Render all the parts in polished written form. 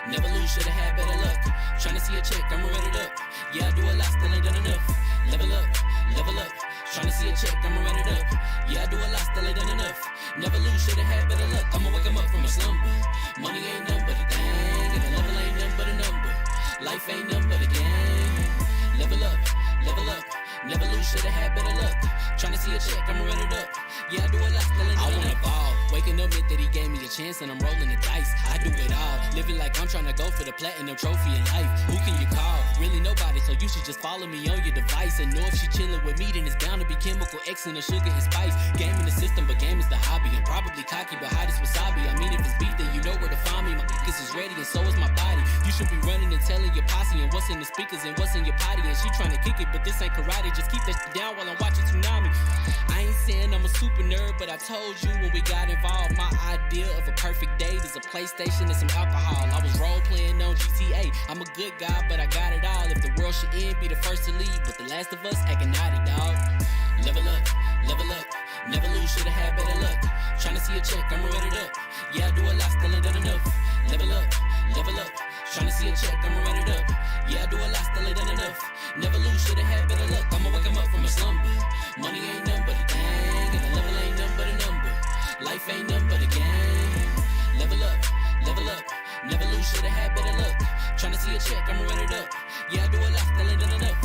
never lose, should've had better luck. Tryna see a check, I'ma run it up. Yeah, I do a lot, still ain't done enough. Level up, level up. Tryna see a check, I'ma run it up. Yeah, I do a lot, still ain't done enough. Never lose, should've had better luck. I'ma wake 'em up from a slumber. Money ain't nothing but a thing, and the level ain't nothing but a number. Life ain't nothing but a game. Level up, level up. Never lose, should've had better luck. Tryna see a check, I'ma run it up. Yeah, I do a lot, still ain't done enough. I wanna ball. Waking up meant that he gave me a chance and I'm rolling the dice. I do it all. Living like I'm trying to go for the platinum trophy in life. Who can you call? Really nobody, so you should just follow me on your device. And know if she chillin' with me, then it's bound to be chemical X and the sugar and spice. Game in the system, but game is the hobby. I'm probably cocky, but hot as wasabi. I mean, if it's beef, then you know where to find me. My niggas is ready and so is my body. You should be running and telling your posse and what's in the speakers and what's in your potty. And she trying to kick it, but this ain't karate. Just keep that shit down while I'm watching Tsunami. I ain't saying I'm a super nerd, but I told you when we got involved, my idea of a perfect date is a PlayStation and some alcohol. I was role playing on GTA. I'm a good guy, but I got it all. If the world should end, be the first to leave, but the last of us acting naughty, dog. Level up, level up. Never lose, should've had better luck. Tryna see a check, I'ma run it up. Yeah, I do a lot, still ain't done enough. Level up, level up. Tryna see a check, I'ma run it up. Yeah, I do a lot, still ain't done enough. Never lose, should've had better luck. I'ma wake 'em up from a slumber. Money ain't nothing but a thing, and the level ain't nothing but a number. Life ain't nothing but a game. Level up, level up. Never lose, should've had better luck. Tryna see a check, I'ma run it up. Yeah, I do a lot, still ain't done enough.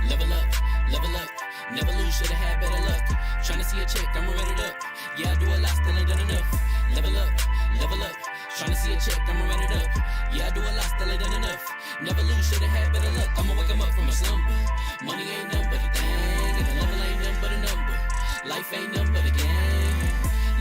Level up, level up. Never lose, should've had better luck. Tryna see a check, I'ma run it up. Yeah, I do a lot, still ain't done enough. Level up, level up. Tryna see a check, I'ma run it up. Yeah, I do a lot, still ain't done enough. Never lose, should've had better luck. I'ma wake 'em up from a slumber. Money ain't nothing but a thing, and the level ain't nothing but a number. Life ain't nothing but a game.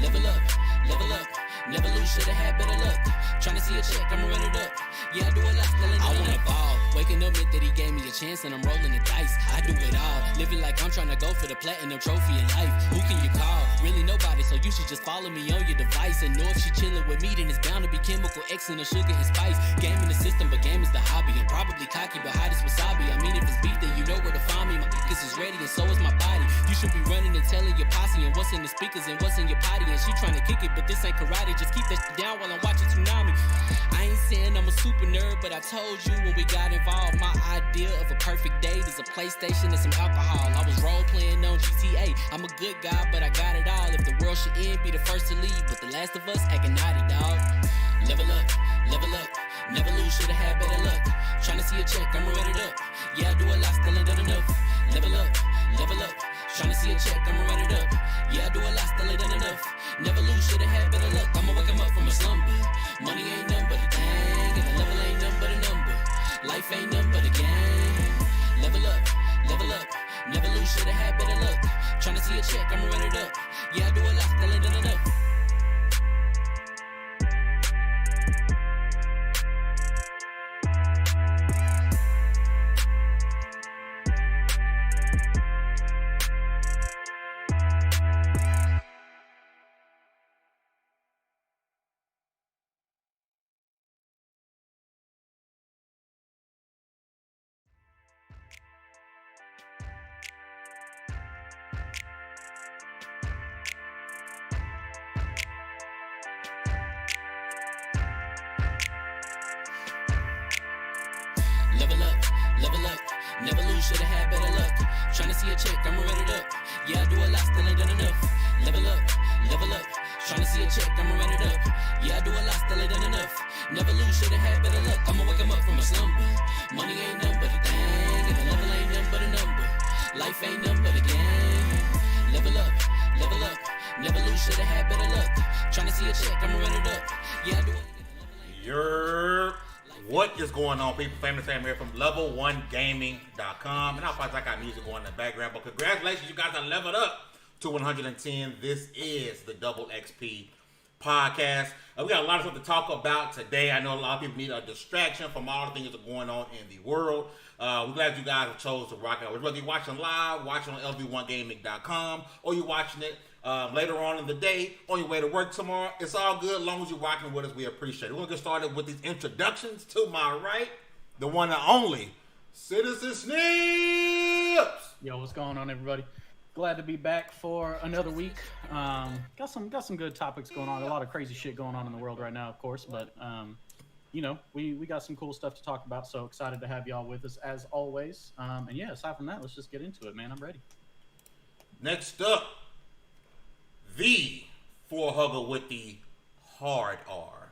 Level up, level up. Never lose, should've had better luck. Tryna see a check, I'ma run it up. Yeah, I do a lot, still ain't done enough. I wanna ball. Waking up meant that he gave me a chance and I'm rolling the dice. I do it all. Living like I'm trying to go for the platinum trophy in life. Who can you call? Really nobody, so you should just follow me on your device. And know if she chillin' with me, then it's bound to be chemical X and the sugar and spice. Game in the system, but game is the hobby. I'm probably cocky, but hot as wasabi. I mean, if it's beef, then you know where to find me. My niggas is ready and so is my body. You should be running and telling your posse and what's in the speakers and what's in your potty. And she trying to kick it, but this ain't karate. Just keep that shit down while I'm watching Tsunami. I ain't saying I'm a super nerd, but I told you when we got involved, my idea of a perfect date is a PlayStation and some alcohol. I was role playing on GTA. I'm a good guy, but I got it all. If the world should end, be the first to leave, but the last of us acting naughty, dog. Level up, level up. Never lose, should've had better luck. Tryna see a check, I'ma run it up. Yeah, I do a lot, still ain't done enough. Level up, level up. Tryna see a check, I'ma run it up. Yeah, I do a lot, still ain't done enough. Never lose, should've had better luck. I'ma wake 'em up from a slumber. Money ain't nothing but a thing, and the level ain't nothing but a number. Life ain't nothing but a game. Level up, level up. Never lose, should've had better luck. Tryna see a check, I'ma run it up. Yeah, I do a lot, still ain't done enough. Level up, level up. Never lose, should've had better luck. Tryna see a check, I'ma run it up. Yeah, I do a lot, still ain't done enough. Level up, level up. Tryna see a check, I'ma run it up. Yeah, I do a lot, still ain't done enough. Never lose, should've had better luck. I'ma wake 'em up from a slumber. Money ain't nothing but a thing, and the level ain't nothing but a number. Life ain't nothing but a game. Level up, level up. Never lose, should've had better luck. Tryna see a check, I'ma run it up. Yeah, I do it. What is going on, people? Famous Sam here from Level1Gaming.com. And of course, I got music going in the background. But congratulations, you guys are leveled up to 110. This is the Double XP podcast. We got a lot of stuff to talk about today. I know a lot of people need a distraction from all the things that are going on in the world. We're glad you guys have chose to rock out. Whether you're watching live, watching on LV1gaming.com, or you're watching it later on in the day, on your way to work tomorrow, it's all good. As long as you're rocking with us, we appreciate it. We're going to get started with these introductions. To my right, the one and only Citizen Snips. Yo, what's going on, everybody? Glad to be back for another week. Got some good topics going on. A lot of crazy shit going on in the world right now, of course, but you know, we got some cool stuff to talk about. So excited to have y'all with us as always. And yeah, aside from that, let's just get into it, man. I'm ready. Next up, the four-hugger with the hard R.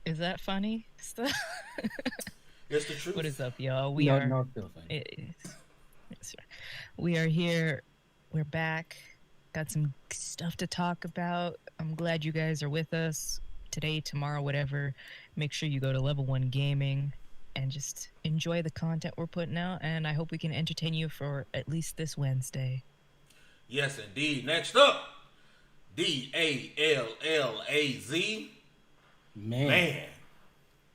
Is that funny? It's the truth. What is up, y'all? We are here. We're back. Got some stuff to talk about. I'm glad you guys are with us today, tomorrow, whatever. Make sure you go to Level 1 Gaming and just enjoy the content we're putting out. And I hope we can entertain you for at least this Wednesday. Yes, indeed. Next up, DallazMan. Man,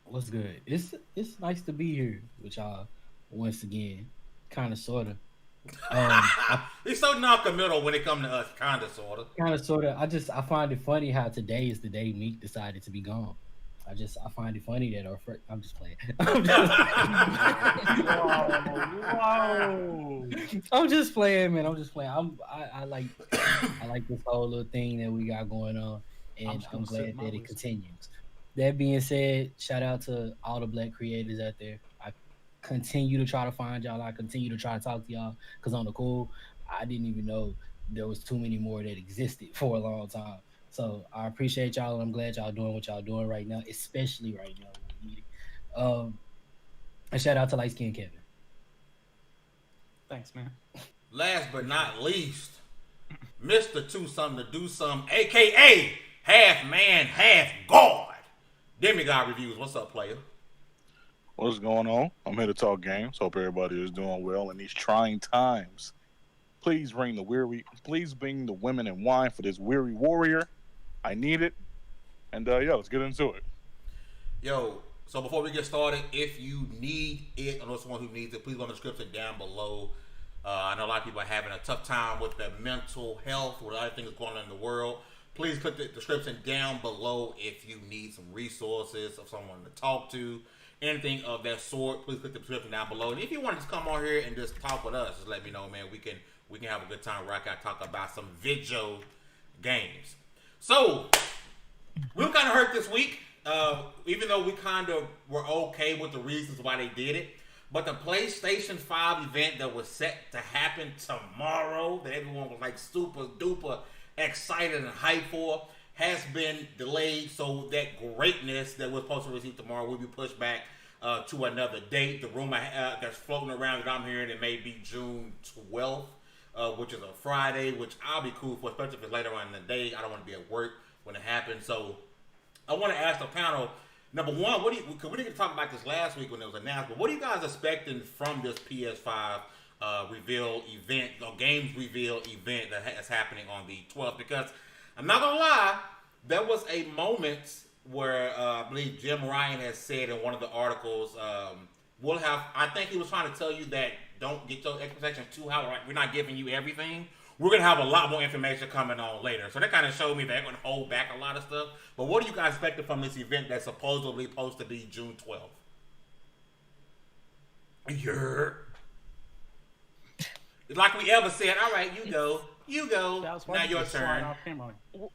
what's good? It's nice to be here with y'all once again. Kind of, sort of. He's so non-committal when it comes to us. Kind of, sort of. Kind of, sort of. I find it funny how today is the day Meek decided to be gone. I find it funny that I'm just playing. Whoa. I'm just playing, man. I'm just playing. I like this whole little thing that we got going on, and I'm glad that it continues. That being said, shout out to all the black creators out there. I continue to try to find y'all. I continue to try to talk to y'all because on the cool, I didn't even know there was too many more that existed for a long time. So I appreciate y'all, and I'm glad y'all doing what y'all doing right now, especially right now when we need it. And shout out to Light Skin Kevin. Thanks, man. Last but not least, Mr. Two Something to Do Something, a.k.a. half man, half God. Demi God Reviews. What's up, player? What's going on? I'm here to talk games. Hope everybody is doing well in these trying times. Please bring the women and wine for this weary warrior. I need it. And yeah, let's get into it. Yo, so before we get started, if you need it, or know someone who needs it, please go in the description down below. I know a lot of people are having a tough time with their mental health, with other things going on in the world. Please click the description down below if you need some resources of someone to talk to. Anything of that sort, please click the description down below. And if you want to just come on here and just talk with us, just let me know, man. We can have a good time where I can talk about some video games. So, we were kind of hurt this week, even though we kind of were okay with the reasons why they did it. But the PlayStation 5 event that was set to happen tomorrow, that everyone was like super duper excited and hyped for, has been delayed. So that greatness that we're supposed to receive tomorrow will be pushed back to another date. The rumor that's floating around that I'm hearing, it may be June 12th. Which is a Friday, which I'll be cool for, especially if it's later on in the day. I don't want to be at work when it happens. So I want to ask the panel, number one, because we didn't talk about this last week when it was announced, but what are you guys expecting from this PS5 reveal event, or games reveal event that's happening on the 12th? Because I'm not going to lie, there was a moment where I believe Jim Ryan has said in one of the articles, I think he was trying to tell you that don't get your expectations too high. Right? We're not giving you everything. We're going to have a lot more information coming on later. So that kind of showed me they're going to hold back a lot of stuff. But what are you guys expecting from this event that's supposedly supposed to be June 12th? Yeah. It's like we ever said, all right, you go. Now your turn.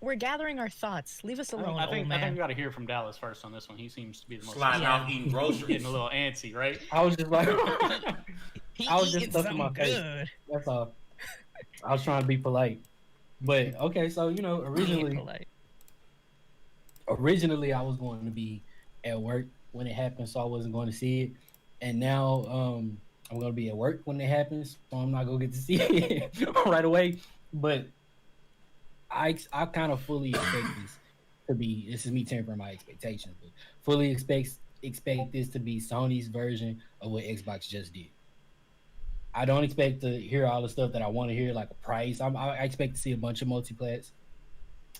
We're gathering our thoughts. Leave us alone, I think old man. we got to hear from Dallas first on this one. He seems to be the most sliding out eating groceries. Getting a little antsy, right? I was just like, I was just eating stuffing my face. good. That's all. I was trying to be polite. But okay, so you know, originally I was going to be at work when it happened, so I wasn't going to see it. And now I'm going to be at work when it happens, so I'm not going to get to see it right away. But I kind of fully expect this to be, this is me tempering my expectations, but fully expect this to be Sony's version of what Xbox just did. I don't expect to hear all the stuff that I want to hear, like a price. I expect to see a bunch of multiplats.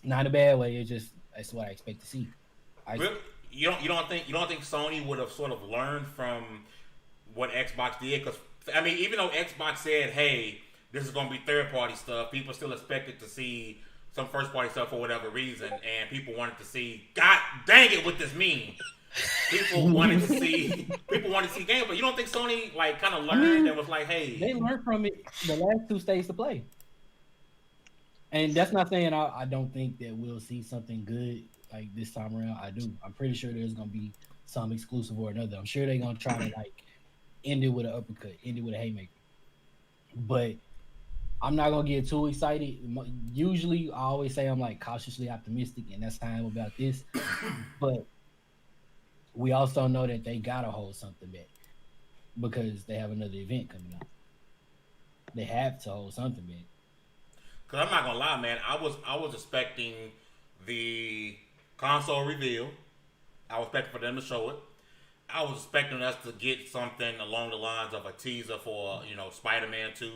Not in a bad way. It's just that's what I expect to see. Really? You don't think Sony would have sort of learned from what Xbox did? Because I mean, even though Xbox said, "Hey, this is going to be third-party stuff," people still expected to see some first-party stuff for whatever reason, and people wanted to see. God dang it, what this mean? People wanted to see games, but you don't think Sony like kind of learned and was like, "Hey," they learned from it the last 2 states to play. And that's not saying I don't think that we'll see something good like this time around. I do. I'm pretty sure there's gonna be some exclusive or another. I'm sure they're gonna try to like end it with an uppercut, end it with a haymaker. But I'm not gonna get too excited. Usually, I always say I'm like cautiously optimistic, and that's how I'm about this. But we also know that they gotta hold something back because they have another event coming up. They have to hold something back. Cause I'm not gonna lie, man. I was expecting the console reveal. I was expecting for them to show it. I was expecting us to get something along the lines of a teaser for, Spider-Man 2,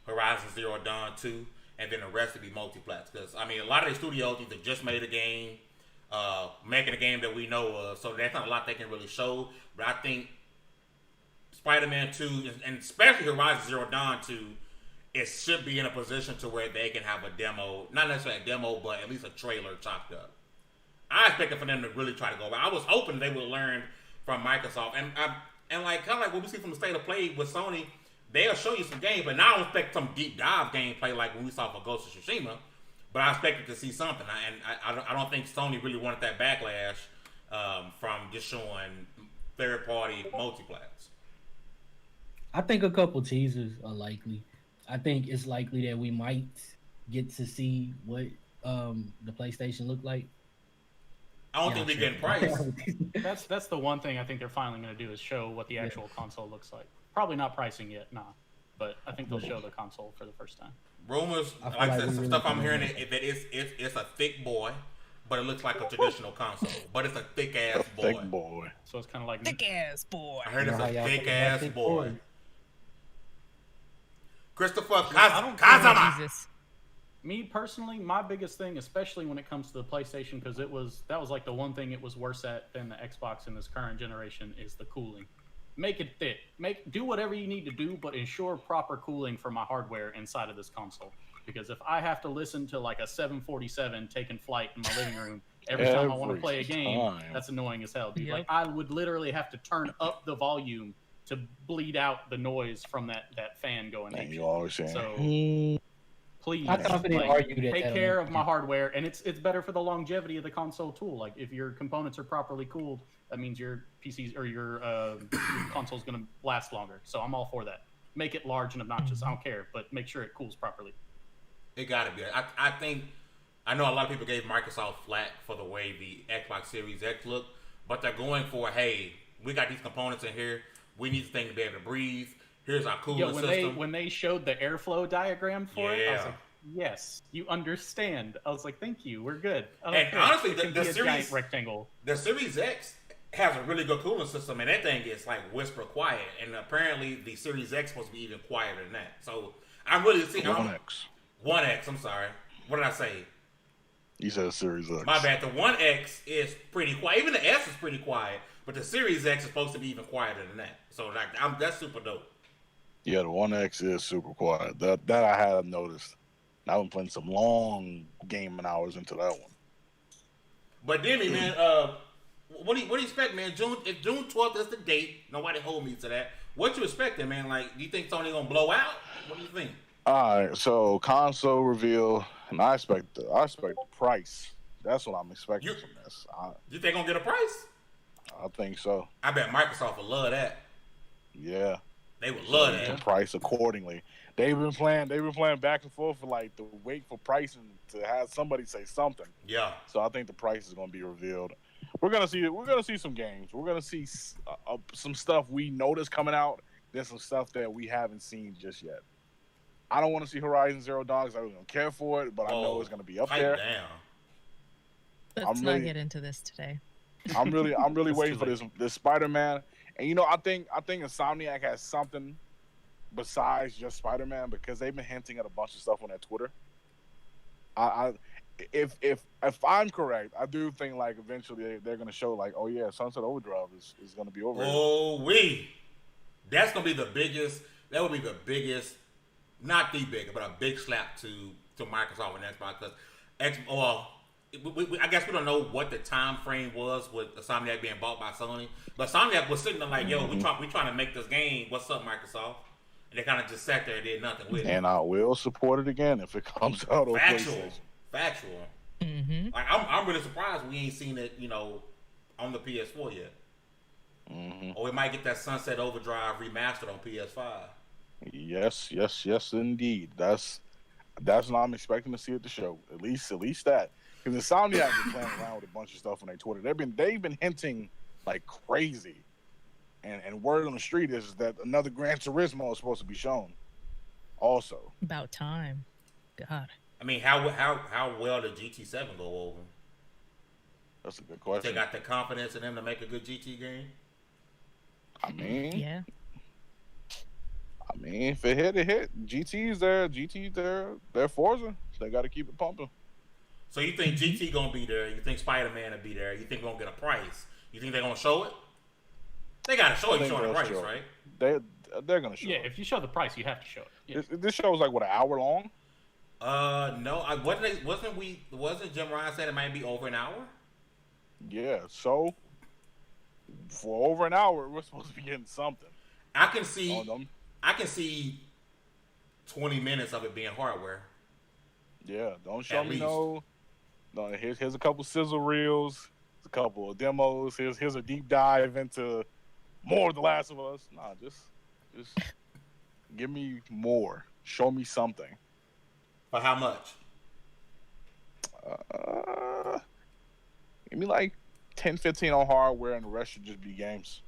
Horizon Zero Dawn 2, and then the rest would be multiplats. Because I mean, a lot of the studios either just made a game, making a game that we know of, so there's not a lot they can really show. But I think Spider-Man 2, and especially Horizon Zero Dawn 2, it should be in a position to where they can have a demo, not necessarily a demo, but at least a trailer chopped up. I expected for them to really try to go. I was hoping they would learn from Microsoft, and like kind of like what we see from the State of Play with Sony, they'll show you some games, but now I don't expect some deep dive gameplay like when we saw for Ghost of Tsushima. But I expected to see something, and I don't think Sony really wanted that backlash from just showing third-party multiplats. I think a couple teasers are likely. I think it's likely that we might get to see what the PlayStation looked like. I don't think we're getting price. That's the one thing I think they're finally going to do is show what the actual console looks like. Probably not pricing yet, nah. But I think they'll show the console for the first time. Rumors, like some stuff I'm hearing that it's a thick boy, but it looks like a traditional console. But it's a thick ass boy. Thick boy. So it's kind of like Thick ass boy. I heard it's a thick ass boy. Christopher I don't Kazama. Jesus. Me personally, my biggest thing, especially when it comes to the PlayStation, because that was like the one thing it was worse at than the Xbox in this current generation, is the cooling. Make it thick. Do whatever you need to do, but ensure proper cooling for my hardware inside of this console. Because if I have to listen to like a 747 taking flight in my living room every time I want to play a game, that's annoying as hell, dude. Yep. Like I would literally have to turn up the volume to bleed out the noise from that fan going. And you always saying. So please, I confidently argue that take care of my hardware, and it's better for the longevity of the console tool. Like if your components are properly cooled, that means your PCs or your console is going to last longer. So I'm all for that. Make it large and obnoxious. I don't care, but make sure it cools properly. It gotta be. I know a lot of people gave Microsoft flack for the way the Xbox Series X looked, but they're going for, hey, we got these components in here. We need this thing to be able to breathe. Here's our cooling system. When they showed the airflow diagram for it, I was like, yes, you understand. I was like, thank you, we're good. And honestly, the Series Series rectangle. The Series X has a really good cooling system, and that thing is like whisper quiet. And apparently, the Series X supposed to be even quieter than that. So I'm really seeing 1X. 1X. I'm sorry. What did I say? You said Series X. My bad. The 1X is pretty quiet. Even the S is pretty quiet, but the Series X is supposed to be even quieter than that. So like, that's super dope. Yeah, the 1X is super quiet. That I have noticed. I've been putting some long gaming hours into that one. But Demi, man, what do you expect, man? If June 12th is the date, nobody hold me to that. What you expecting, man? Like, do you think Sony gonna blow out? What do you think? All right, so console reveal, and I expect the price. That's what I'm expecting from this. You think gonna get a price? I think so. I bet Microsoft will love that. Yeah, they would love that. The price accordingly. They've been playing back and forth for like the wait for pricing to have somebody say something. Yeah. So I think the price is gonna be revealed. We're gonna see some games. We're gonna see some stuff we noticed coming out. There's some stuff that we haven't seen just yet. I don't want to see Horizon Zero Dawn because I really don't care for it, but I know it's gonna be up there. Let's not get into this today. I'm really waiting for this Spider-Man. And I think Insomniac has something besides just Spider-Man, because they've been hinting at a bunch of stuff on their Twitter. I if I'm correct, I do think like eventually they're gonna show like, oh yeah, Sunset Overdrive is gonna be over. Oh, that's gonna be the biggest. That would be the biggest, not the biggest, but a big slap to Microsoft and Xbox. Because I guess we don't know what the time frame was with Insomniac being bought by Sony, but Insomniac was sitting there like, yo, we trying to make this game. What's up, Microsoft? And they kind of just sat there and did nothing with it. And I will support it again if it comes out on PlayStation. Factual. Mm-hmm. Like I'm really surprised we ain't seen it, on the PS4 yet. Mm-hmm. Or we might get that Sunset Overdrive remastered on PS5. Yes, indeed. That's what I'm expecting to see at the show. At least that, because Insomniac been playing around with a bunch of stuff on their Twitter. They've been hinting like crazy, and word on the street is that another Gran Turismo is supposed to be shown. Also, About time. God. I mean, how well did GT7 go over? that's a good question. They got the confidence in them to make a good GT game. I mean, Yeah. if it hit, it hit. GT's there. They're Forza. They got to keep it pumping. So you think GT gonna be there? You think Spider-Man will be there? You think we're gonna get a price? You think they're gonna show it? They gotta show it. Showing the price, right? They're gonna show. Yeah, it. if you show the price, you have to show it. Yeah. This show is like what, an hour long? No. Wasn't Jim Ryan said it might be over an hour? Yeah. So for over an hour, we're supposed to be getting something. I can see on them. 20 minutes of it being hardware. Yeah. Don't show At me least. no. Here's a couple sizzle reels. A couple of demos. Here's a deep dive into more of The Last of Us. Nah, just give me more. Show me something. For how much? Give me like 10, 15 on hardware, and the rest should just be games.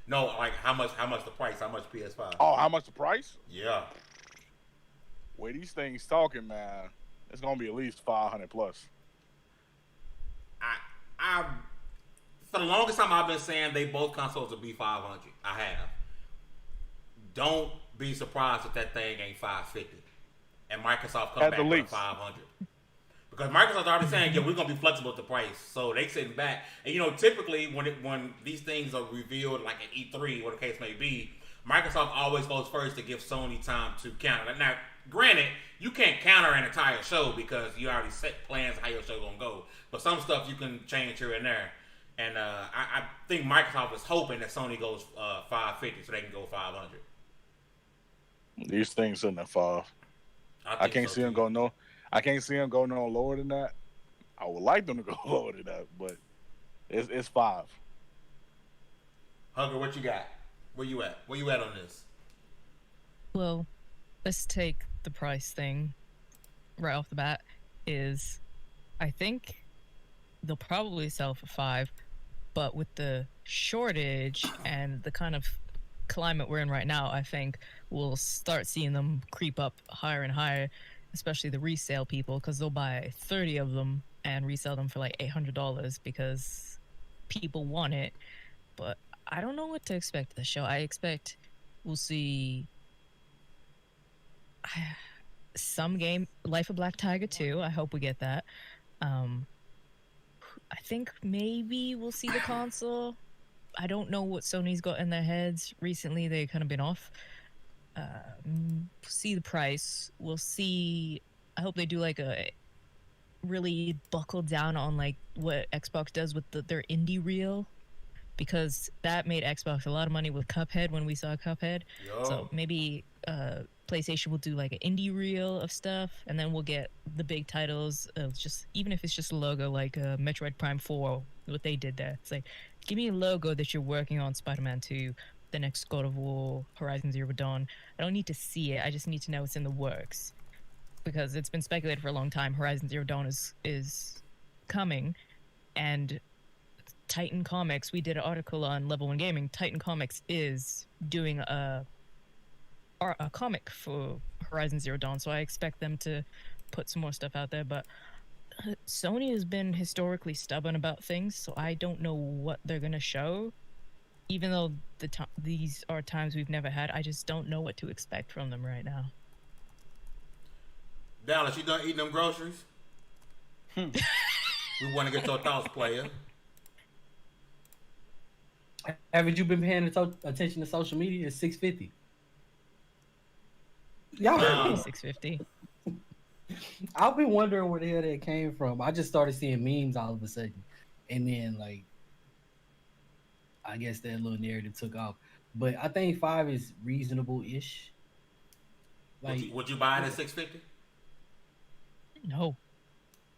No, like how much the price? How much PS5? Oh, how much the price? Yeah. Where these things talking, man, it's gonna be at least 500 plus. I for the longest time I've been saying they both consoles will be 500. I have. Don't be surprised if that thing ain't 550. And Microsoft come back with 500. Because Microsoft's already saying, yeah, we're gonna be flexible with the price. So they sitting back. And typically when these things are revealed, like at E3, what the case may be, Microsoft always goes first to give Sony time to counter. Now, granted, you can't counter an entire show because you already set plans how your show gonna go. But some stuff you can change here and there. And I think Microsoft is hoping that Sony goes 550 so they can go 500. These things sitting at 5. I can't see them go no. I can't see them go no lower than that. I would like them to go lower than that, but it's 5. Hugger, what you got? Where you at? Where you at on this? Well, let's take the price thing right off the bat. I think they'll probably sell for 5, but with the shortage and the kind of climate we're in right now, I think we'll start seeing them creep up higher and higher, especially the resale people, because they'll buy 30 of them and resell them for like $800 because people want it. But I don't know what to expect of the show. I expect we'll see some game, Life of Black Tiger 2. I hope we get that. I think maybe we'll see the console. I don't know what Sony's got in their heads. Recently, they've kind of been off. See the price. We'll see. I hope they do like a really buckle down on like what Xbox does with their indie reel, because that made Xbox a lot of money with Cuphead when we saw Cuphead. Yo. So maybe PlayStation will do like an indie reel of stuff, and then we'll get the big titles of just, even if it's just a logo like Metroid Prime 4, what they did there. It's like, give me a logo that you're working on Spider-Man 2, the next God of War, Horizon Zero Dawn. I don't need to see it. I just need to know it's in the works, because it's been speculated for a long time Horizon Zero Dawn is coming. And Titan Comics, we did an article on Level 1 Gaming. Titan Comics is doing a comic for Horizon Zero Dawn, so I expect them to put some more stuff out there. But Sony has been historically stubborn about things, so I don't know what they're gonna show. even though these are times we've never had, I just don't know what to expect from them right now. Dallas, you done eating them groceries? We want to get your thoughts, player. Haven't you been paying attention to social media? It's 650. Y'all heard me. 650. I've been wondering where the hell that came from. I just started seeing memes all of a sudden, and then like, I guess that little narrative took off. But I think 5 is reasonable-ish. Like, would you buy it at 650? No.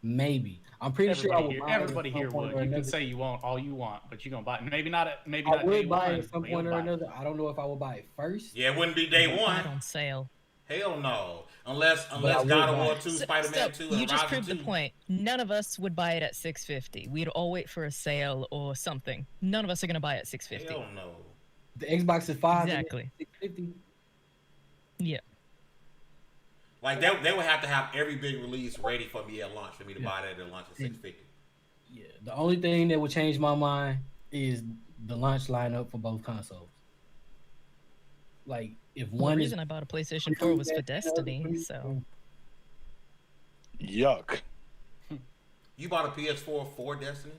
Maybe. I'm pretty sure I would buy it. Everybody here would. You can say you want all you want, but you're gonna buy it. Maybe not. I would buy it at some point or another. I don't know if I would buy it first. Yeah, it wouldn't be day one. Not on sale. Hell no. Unless God of War 2, Spider-Man 2, and you just Horizon proved 2. the point. None of us would buy it at 650. We'd all wait for a sale or something. None of us are gonna buy it at 650. Hell no. The Xbox is 5. Exactly. 650. Yeah. Like they would have to have every big release ready for me at launch for me to buy that at launch at 650. Yeah. The only thing that would change my mind is the launch lineup for both consoles. Like if one The reason I bought a PlayStation 4 was for Destiny, so Yuck. You bought a PS4 for Destiny?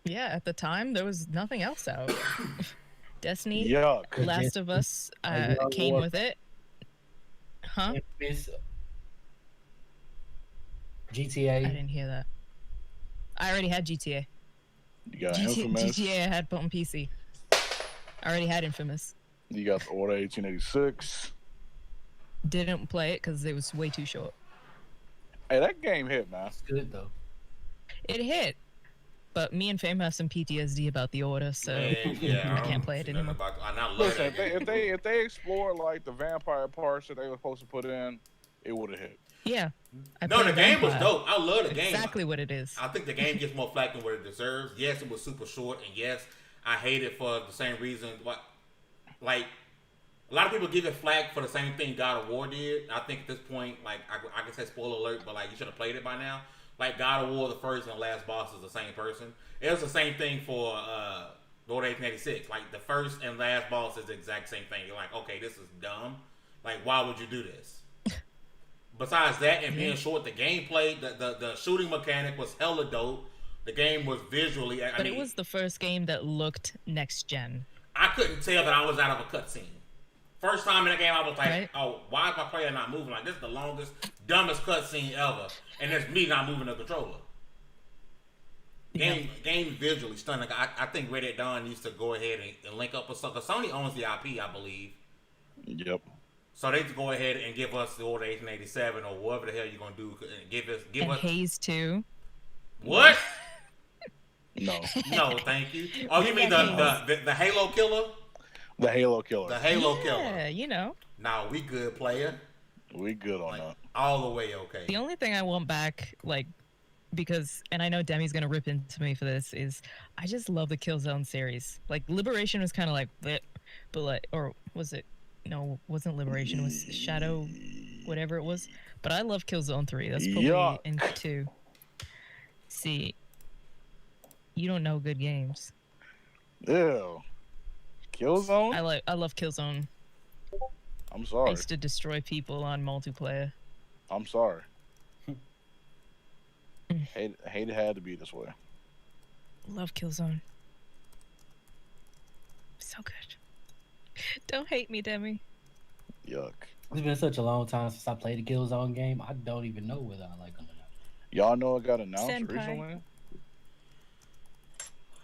yeah, at the time there was nothing else out. Destiny, Yuck. Last of Us came with it. Huh? Infamous, I GTA. didn't hear that. I already had GTA. You got Infamous. GTA I had on PC. I already had Infamous. You got the Order 1886. Didn't play it because it was way too short. Hey, that game hit, man. It's good though. It hit, but me and Fame have some PTSD about the Order, so Yeah, we can't play it anymore. I love Listen, that if they explore like the vampire parts that they were supposed to put in, it would have hit. Yeah. No, the game was Vampire. dope. I love the game. Exactly what it is. I think the game gets more flack than what it deserves. Yes, it was super short, and yes, I hate it for the same reason. Like, a lot of people give it flack for the same thing God of War did. I think at this point, like, I can say spoiler alert, but like, you should have played it by now. Like, God of War, the first and last boss is the same person. It was the same thing for Lord 1886. Like, the first and last boss is the exact same thing. You're like, okay, this is dumb. Like, why would you do this? Besides that, and being short, the gameplay, the shooting mechanic was hella dope. The game was visually, I mean, it was the first game that looked next gen. I couldn't tell that I was out of a cutscene. First time in the game, I was like, Right. oh, why is my player not moving? Like, this is the longest, dumbest cutscene ever. And it's me not moving the controller. Game visually stunning. I think Red Dead Dawn needs to go ahead and link up with something. Sony owns the IP, I believe. Yep. So they need to go ahead and give us the Order 1887 or whatever the hell you're going to do. Give And us. Haze 2. What? No. No, thank you. Oh, you mean the Halo killer? The Halo killer. The Halo killer. Yeah, you know. Nah, we good, player. We good on Like, that. all the way okay. The only thing I want back, like, because, and I know Demi's gonna rip into me for this, is I just love the Killzone series. Like, Liberation was kind of like, bleh, but like, or was it? No, it wasn't Liberation. It was Shadow, whatever it was. But I love Killzone 3. That's probably Yuck. in 2. See, you don't know good games. Ew. Killzone? I love Killzone. I'm I sorry. used to destroy people on multiplayer. I'm sorry. hate it had to be this way. Love Killzone. So good. Don't hate me, Demi. Yuck. It's been such a long time since I played a Killzone game. I don't even know whether I like them or not. Y'all know it got announced Senpai. recently?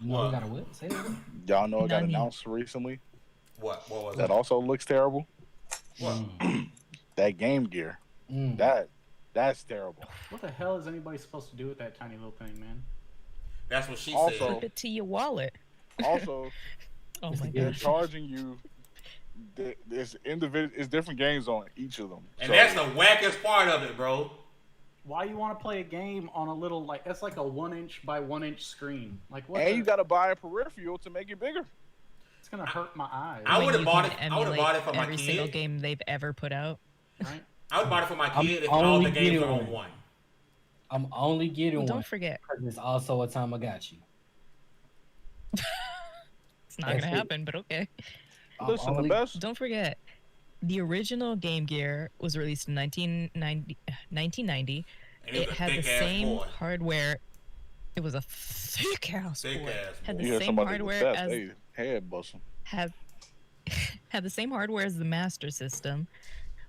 You know, got a what? Say that. Y'all know it got Nani. announced recently? What was That it? also looks terrible? What? That Game Gear. Mm. That's terrible. What the hell is anybody supposed to do with that tiny little thing, man? That's what she Also- said. Flip it to your wallet. Also, Oh my they're gosh. charging you. There's different games on each of them. And So, that's the wackest part of it, bro. Why you want to play a game on a little, like, that's like a 1-inch by 1-inch screen? Like, what? and you got to buy a peripheral to make it bigger. It's gonna hurt my eyes. I When would've you bought can it- I would've bought it for emulate my every single kid. game they've ever put out. Right? I would buy it for my I'm kid if all the only games were getting on one. I'm only getting Well, one don't forget. because it's also a Tamagotchi. It's not That's gonna it. happen, but okay. Listen, the only- best. Don't forget, the original Game Gear was released in 1990. And It was a had the thick-ass same boy. hardware. It was a thick ass boy. Thick-ass Had boy. the You hear same somebody with hardware that, as they head busting. had had the same hardware as the Master System,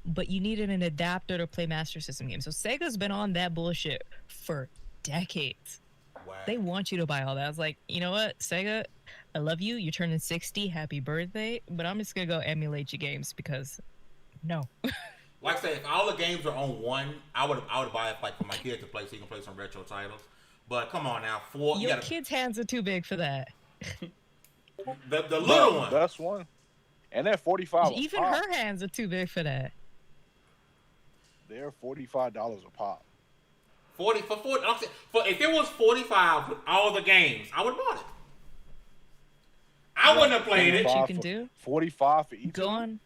but you needed an adapter to play Master System games. So Sega's been on that bullshit for decades. Wow. They want you to buy all that. I was like, you know what, Sega, I love you. You're turning 60. Happy birthday. But I'm just gonna go emulate your games because no. Like I said, if all the games are on one, I would buy it like for my kid to play so he can play some retro titles. But come on now, you Your gotta, kids' hands are too big for that. the little Bro, one. That's one. And they're $45 Even a pop. her hands are too big for that. They're $45 a pop. 40 for 40. I'm saying, if it was 45 with all the games, I would have bought it. I wouldn't have played it. What you 45 can for- do? 45 for each. Go of them? on.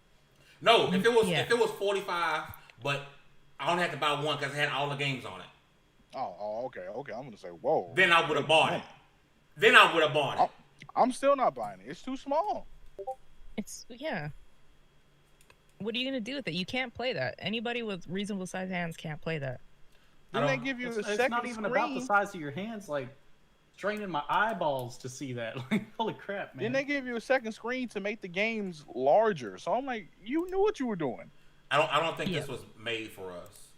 No, if Yeah. it was 45, but I only had to buy one because it had all the games on it, Oh, okay. I'm gonna say, whoa. then I would have bought it. Then I would have bought it. I'm still not buying it. It's too small. It's yeah. What are you gonna do with it? You can't play that. Anybody with reasonable sized hands can't play that. Then they don't- give you a It's second not even screen. about the size of your hands. Like straining my eyeballs to see that. Like holy crap, man. Then they give you a second screen to make the games larger. So I'm like, you knew what you were doing. I don't think Yeah. this was made for us.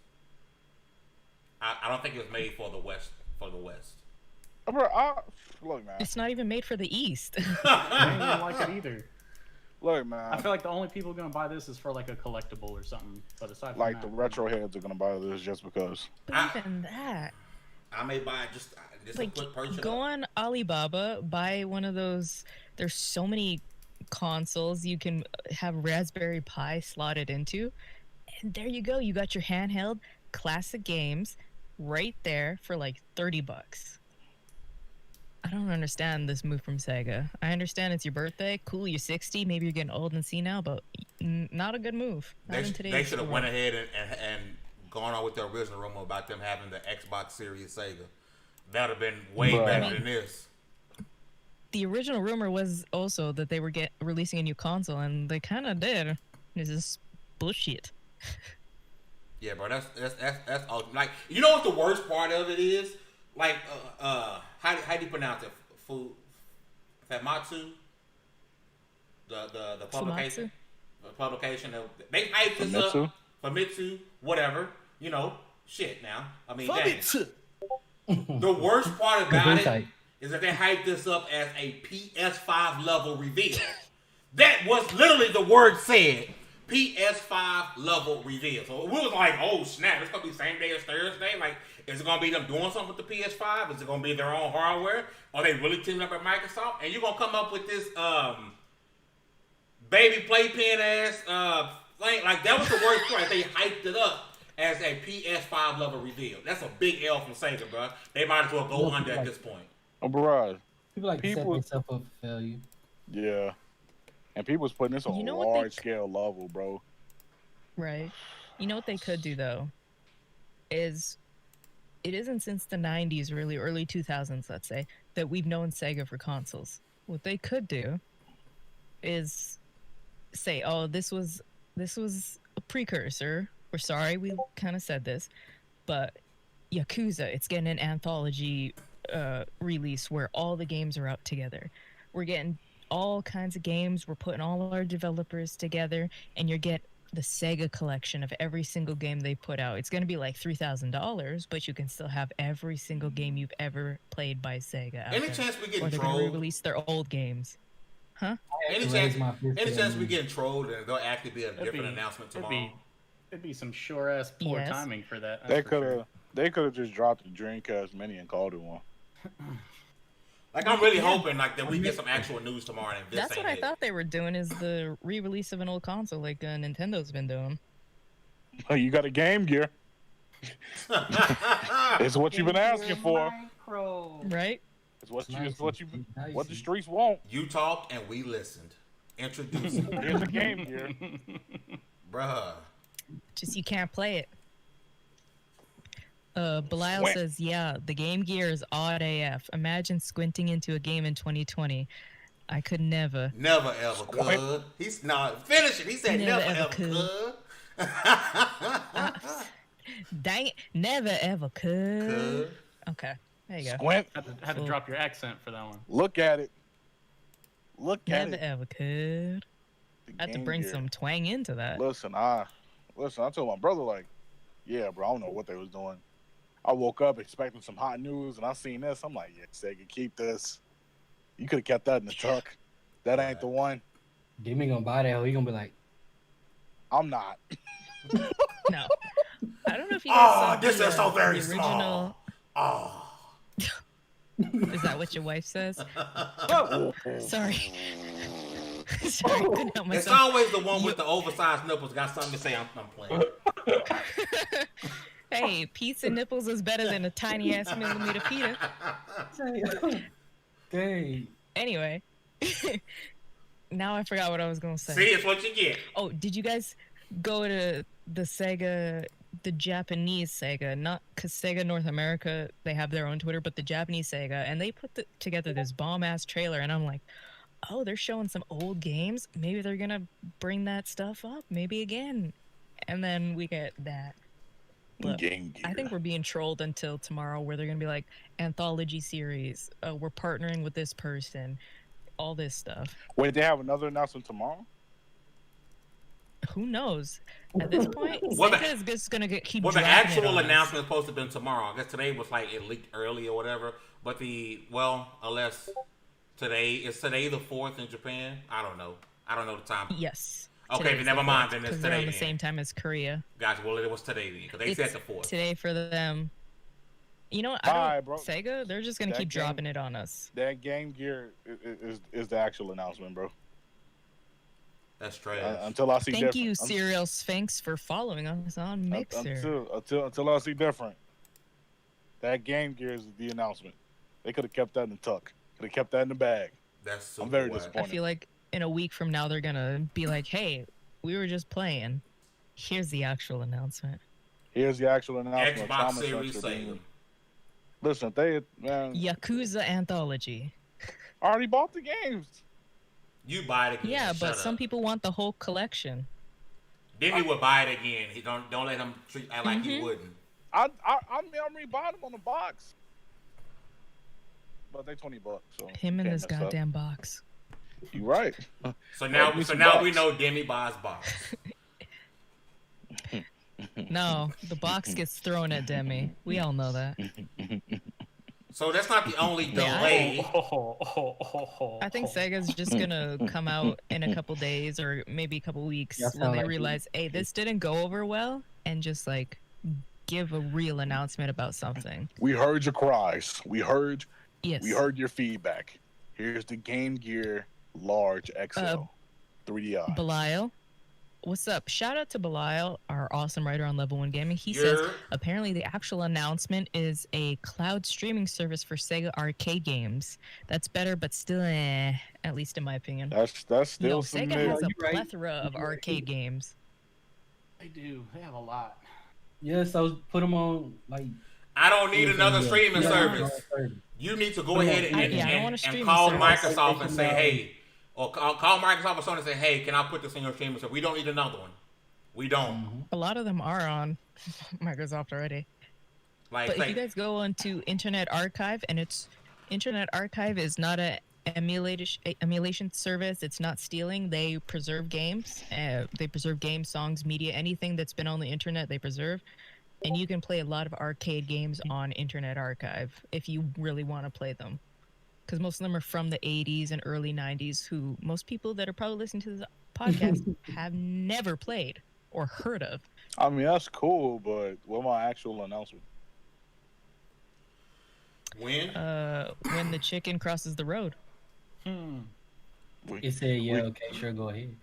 I don't think it was made for the West. Bro, look, man. It's not even made for the East. I ain't even like it either. Look, I man. feel like the only people gonna buy this is for like a collectible or something. But aside from Like that, the retro heads are gonna buy this just because. But even that, I may buy it just like, to purchase it. go on Alibaba, buy one of those. There's so many consoles you can have Raspberry Pi slotted into, and there you go. You got your handheld classic games right there for like $30. I don't understand this move from Sega. I understand it's your birthday. Cool, you're 60. Maybe you're getting old and senile, but not a good move. Not in today's They should have world. went ahead and gone on with the original rumor about them having the Xbox Series Sega. That would have been way Bruh. better than this. The original rumor was also that they were releasing a new console, and they kind of did. This is bullshit. Yeah, bro, that's awesome. Like, you know what the worst part of it is? Like, how do you pronounce it? Famitsu? The publication. Fumatsu? The publication. They hyped this up. Famitsu? Famitsu, whatever. You know, shit. Now, I mean, Fuck dang. it. The worst part about it Type. is that they hyped this up as a PS5 level reveal. That was literally the word said. PS5 level reveal. So we was like, oh snap, it's gonna be same day as Thursday. Like, is it gonna be them doing something with the PS5? Is it gonna be their own hardware? Are they really teaming up at Microsoft? And you're gonna come up with this baby playpen ass thing? Like, that was the worst part. They hyped it up as a PS5 level reveal. That's a big L from Sega, bro. They might as well go under at this point. Oh, bro. People like to set People- themselves up for failure. Yeah. And people's putting this on You know a what they- large scale level, bro. Right. You know what they could do though is it isn't since the 90s, really early 2000s, let's say, that we've known Sega for consoles. What they could do is say, "Oh, this was a precursor. We're sorry we kind of said this, but Yakuza, it's getting an anthology release where all the games are out together. We're getting all kinds of games. We're putting all our developers together, and you get the Sega collection of every single game they put out. It's going to be like $3,000, but you can still have every single game you've ever played by Sega. out Any there. chance we Or getting they're going to trolled? release their old games. Any Raise chance? my fist Any to chance that we man. getting trolled and there'll actually be a It'd different be- announcement it'd tomorrow? It'd be some sure ass poor Yes. timing for that. They that's for could have sure. they could have just dropped the Dreamcast Mini and called it one. Like, I'm really hoping like that we get some actual news tomorrow. And this That's what ain't I it. thought they were doing, is the re-release of an old console like Nintendo's been doing. Oh, you got a Game Gear. It's what you've been asking for. Micro. Right? It's what you Nice. it's what you Nice. what the streets want. You talked and we listened. Introducing, Here's a Game Gear. bruh. Just you can't play it. Belial Squint. says, yeah, the Game Gear is odd AF. Imagine squinting into a game in 2020. I could never. Never ever could. He's not finish it. He said never ever could. Dang it. Never ever could. Could. Okay. There you go. Squint. Had to drop your accent for that one. Look at it. Look at Never it. ever could. The I had to Game bring Gear. some twang into that. Listen, I told my brother, like, yeah, bro, I don't know what they was doing. I woke up expecting some hot news, and I seen this. I'm like, yeah, Sega, keep this. You could have kept that in the tuck. That ain't the one. Demi gonna buy that. Or he gonna be like, I'm not. No. I don't know if you guys saw this is so very the small. original. Is that what your wife says? Sorry. Sorry, I couldn't help It's myself. always the one with the oversized nipples. Got something to say. I'm playing. Hey, pizza nipples is better than a tiny ass millimeter pita. dang. Anyway, now I forgot what I was gonna say. See, it's what you get. Oh, did you guys go to the Sega, the Japanese Sega? Not because Sega North America, they have their own Twitter, but the Japanese Sega, and they put together this bomb ass trailer, and I'm like, oh, they're showing some old games. Maybe they're gonna bring that stuff up, maybe again, and then we get that. Look, Game Gear. I think we're being trolled until tomorrow, where they're gonna be like anthology series. We're partnering with this person, all this stuff. Wait, they have another announcement tomorrow? Who knows? At this point, Well, the- Sega is just gonna keep. Well, the dragging it actual on us. announcement is supposed to have been tomorrow. I guess today was like it leaked early or whatever. But unless today the 4th in Japan. I don't know the time. Yes. Okay, Today's then never the mind. 4th, Then it's 'cause they're today. on the Then. same time as Korea. Gotcha. Well, it was today then because they said It's the 4th. today for them. You know, Alright, bro. Sega, they're just gonna That keep game- dropping it on us. That Game Gear is the actual announcement, bro. That's trash. Until I see Thank different. you, Serial Sphinx, for following us on Mixer. Until I see different. That Game Gear is the announcement. They could have kept that in the tuck. Could have kept that in the bag. That's super I'm very whack. disappointed. I feel like in a week from now, they're gonna be like, "Hey, we were just playing. Here's the actual announcement." Here's the actual announcement. Xbox Thomas Series Spencer being- Sega. Listen, man, Yakuza Anthology. I already bought the games. You buy it again. Yeah, Shut but some up. people want the whole collection. Demi would buy it again. He don't let him act like he wouldn't. I mean, I'm rebought them on the box. But they $20, so Him and can't this mess up. goddamn box. You right. So now me some we box. know Demi buys box. No, the box gets thrown at Demi. We all know that. So that's not the only Yeah, delay. I think Sega's just gonna come out in a couple days or maybe a couple weeks Yeah, when sound they like realize, hey, this didn't go over well, and just like give a real announcement about something. We heard your cries. We heard Yes. your feedback. Here's the Game Gear Large XL 3DI. Belial, what's up? Shout out to Belial, our awesome writer on Level 1 Gaming. He says Yeah. apparently the actual announcement is a cloud streaming service for Sega arcade games. That's better, but still, at least in my opinion. That's still Yo, some Sega mid. has a You right. plethora of You right. arcade games. They do. They have a lot. Yeah, so put them on like. I don't need another Yeah. streaming Yeah, service. yeah. You need to go Yeah. ahead and, I don't want a streaming call service. Microsoft and say, PlayStation hey, or call Microsoft or Sony and say, hey, can I put this in your streaming service? We don't need another one. We don't. A lot of them are on Microsoft already. Like, But if you guys go onto Internet Archive, and it's Internet Archive is not a emulation service. It's not stealing. They preserve games. They preserve games, songs, media, anything that's been on the internet. They preserve, and you can play a lot of arcade games on Internet Archive if you really want to play them. Because most of them are from the 80s and early 90s. Who most people that are probably listening to this podcast have never played or heard of. I mean, that's cool, but what my actual announcement? when? When the chicken crosses the road. It said, yeah, okay, sure, go ahead.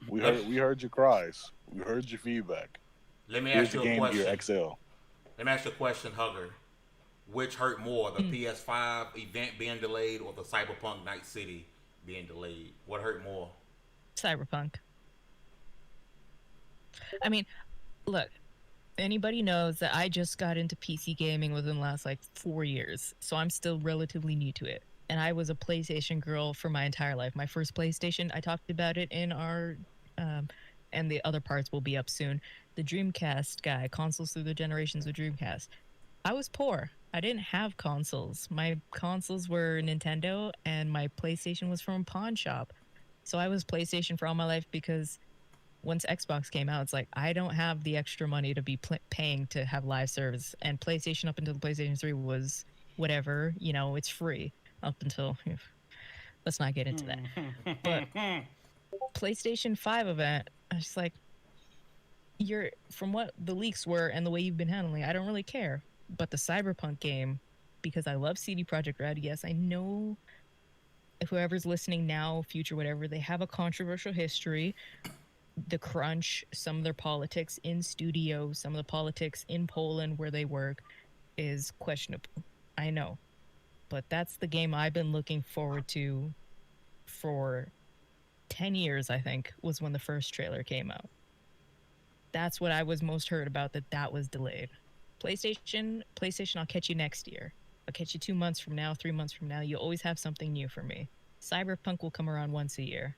We heard your cries. We heard your feedback. Let me Here's ask the you a Game question. Gear XL. Let me ask you a question, Hugger. Which hurt more, the PS5 event being delayed or the Cyberpunk Night City being delayed? What hurt more? Cyberpunk. I mean, look, anybody knows that I just got into PC gaming within the last like 4 years, so I'm still relatively new to it. and I was a PlayStation girl for my entire life. My first PlayStation, I talked about it in our, and the other parts will be up soon. The Dreamcast guy, consoles through the generations of Dreamcast. I was poor. I didn't have consoles. My consoles were Nintendo, and my PlayStation was from a pawn shop. So I was PlayStation for all my life because once Xbox came out, it's like, I don't have the extra money to be paying to have live service. And PlayStation up until the PlayStation 3 was whatever, you know, it's free up until, let's not get into that. But PlayStation 5 event, I was just like, from what the leaks were and the way you've been handling, I don't really care. But the Cyberpunk game, because I love CD Projekt Red, yes, I know if whoever's listening now, future, whatever, they have a controversial history. The crunch, some of their politics in studio, some of the politics in Poland where they work is questionable. I know. But that's the game I've been looking forward to for 10 years, I think, was when the first trailer came out. That's what I was most heard about, that was delayed. PlayStation, I'll catch you next year. I'll catch you 2 months from now, 3 months from now. You always have something new for me. Cyberpunk will come around once a year.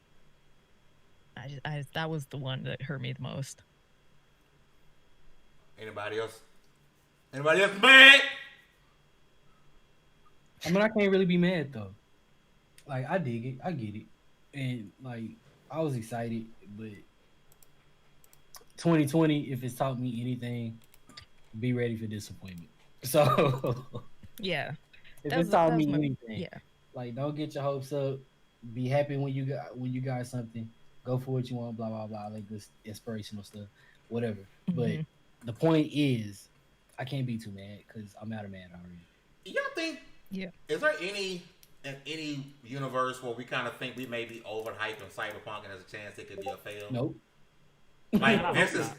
That was the one that hurt me the most. Anybody else? Anybody else mad? I mean, I can't really be mad though. Like, I dig it, I get it, and like, I was excited, but 2020, if it's taught me anything, be ready for disappointment. So yeah, if it's taught me anything, yeah, like, don't get your hopes up. Be happy when you got something. Go for what you want. Blah blah blah. Like this inspirational stuff, whatever. Mm-hmm. But the point is, I can't be too mad because I'm out of mad already. Y'all think? Yeah. Is there any universe where we kind of think we may be overhyping Cyberpunk and there's a chance it could be a fail? Nope. Like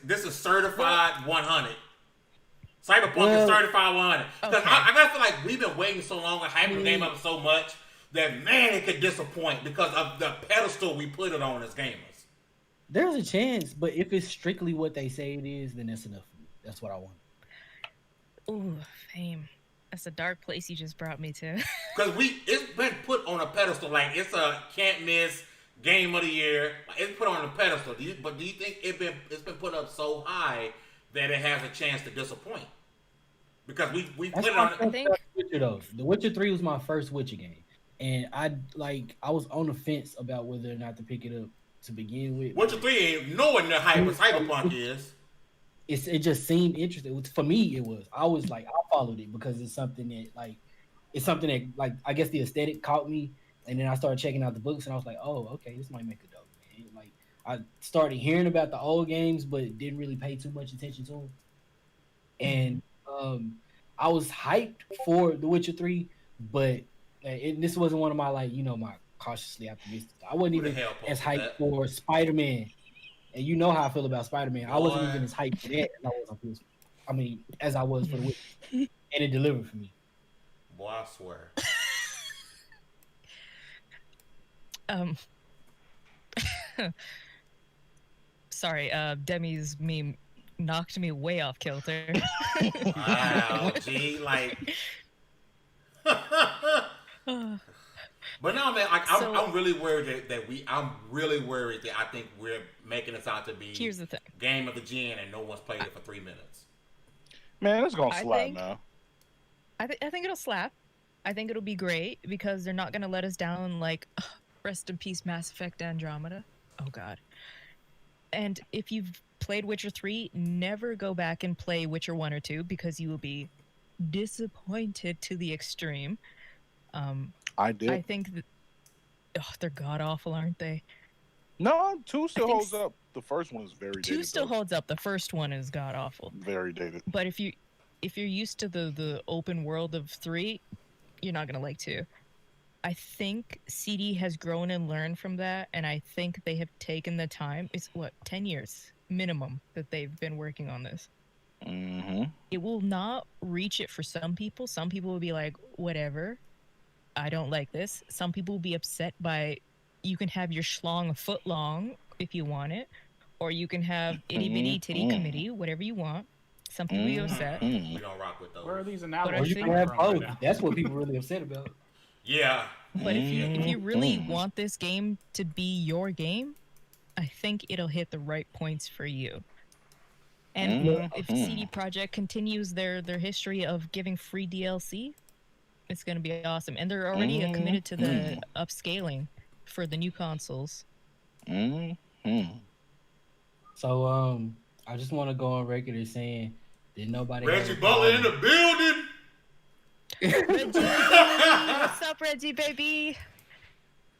this is certified 100. Cyberpunk is certified 100. Because Okay. I gotta feel like we've been waiting so long and hyping the game up so much that, man, it could disappoint because of the pedestal we put it on as gamers. There's a chance, but if it's strictly what they say it is, then that's enough for me. That's what I want. Ooh, fame. That's a dark place you just brought me to. Because it's been put on a pedestal, like it's a can't miss game of the year. It's put on a pedestal. Do you think it's been put up so high that it has a chance to disappoint? Because we put it on. I think Witcher though. The Witcher 3 was my first Witcher game, and I was on the fence about whether or not to pick it up to begin with. Witcher 3 ain't nowhere near hype as Cyberpunk is. It just seemed interesting. For me, it was. I was like, I followed it because it's something that I guess the aesthetic caught me, and then I started checking out the books, and I was like, oh, okay, this might make a dope game. Like, I started hearing about the old games, but didn't really pay too much attention to them. And I was hyped for The Witcher 3, but this wasn't one of my my cautiously optimistic. I wasn't even as hyped for Spider-Man. And you know how I feel about Spider-Man. I wasn't even as hyped for that as I was for The Witcher. And it delivered for me. Boy, I swear. Sorry, Demi's meme knocked me way off kilter. Wow, gee, like. But no, man, I'm really worried I'm really worried that I think we're making this out to be Here's the thing. game of the gen and no one's played it for 3 minutes. Man, it's gonna slap now. I think it'll slap. I think it'll be great because they're not gonna let us down like rest in peace Mass Effect Andromeda. Oh god. And if you've played Witcher 3, never go back and play Witcher 1 or 2 because you will be disappointed to the extreme. I did. I think that they're god awful, aren't they? No, 2 still holds up. The first one is very dated. 2 still holds up. The first one is god awful. Very dated. But if you're used to the open world of 3, you're not gonna like 2. I think CD has grown and learned from that, and I think they have taken the time. It's 10 years minimum that they've been working on this. Mm-hmm. It will not reach it for some people. Some people will be like, whatever, I don't like this. Some people will be upset by, you can have your schlong a foot long if you want it, or you can have itty bitty titty committee, whatever you want. Some people will be upset. We don't rock with those. Where are these Or analogies you coming can have from right both. now? That's what people really upset about. Yeah, But if you really want this game to be your game, I think it'll hit the right points for you. And if CD Projekt continues their history of giving free DLC, it's going to be awesome. And they're already committed to the upscaling for the new consoles. So I just want to go on record as saying that nobody. Reggie Butler in the building. Reggie, what's up, Reggie, baby?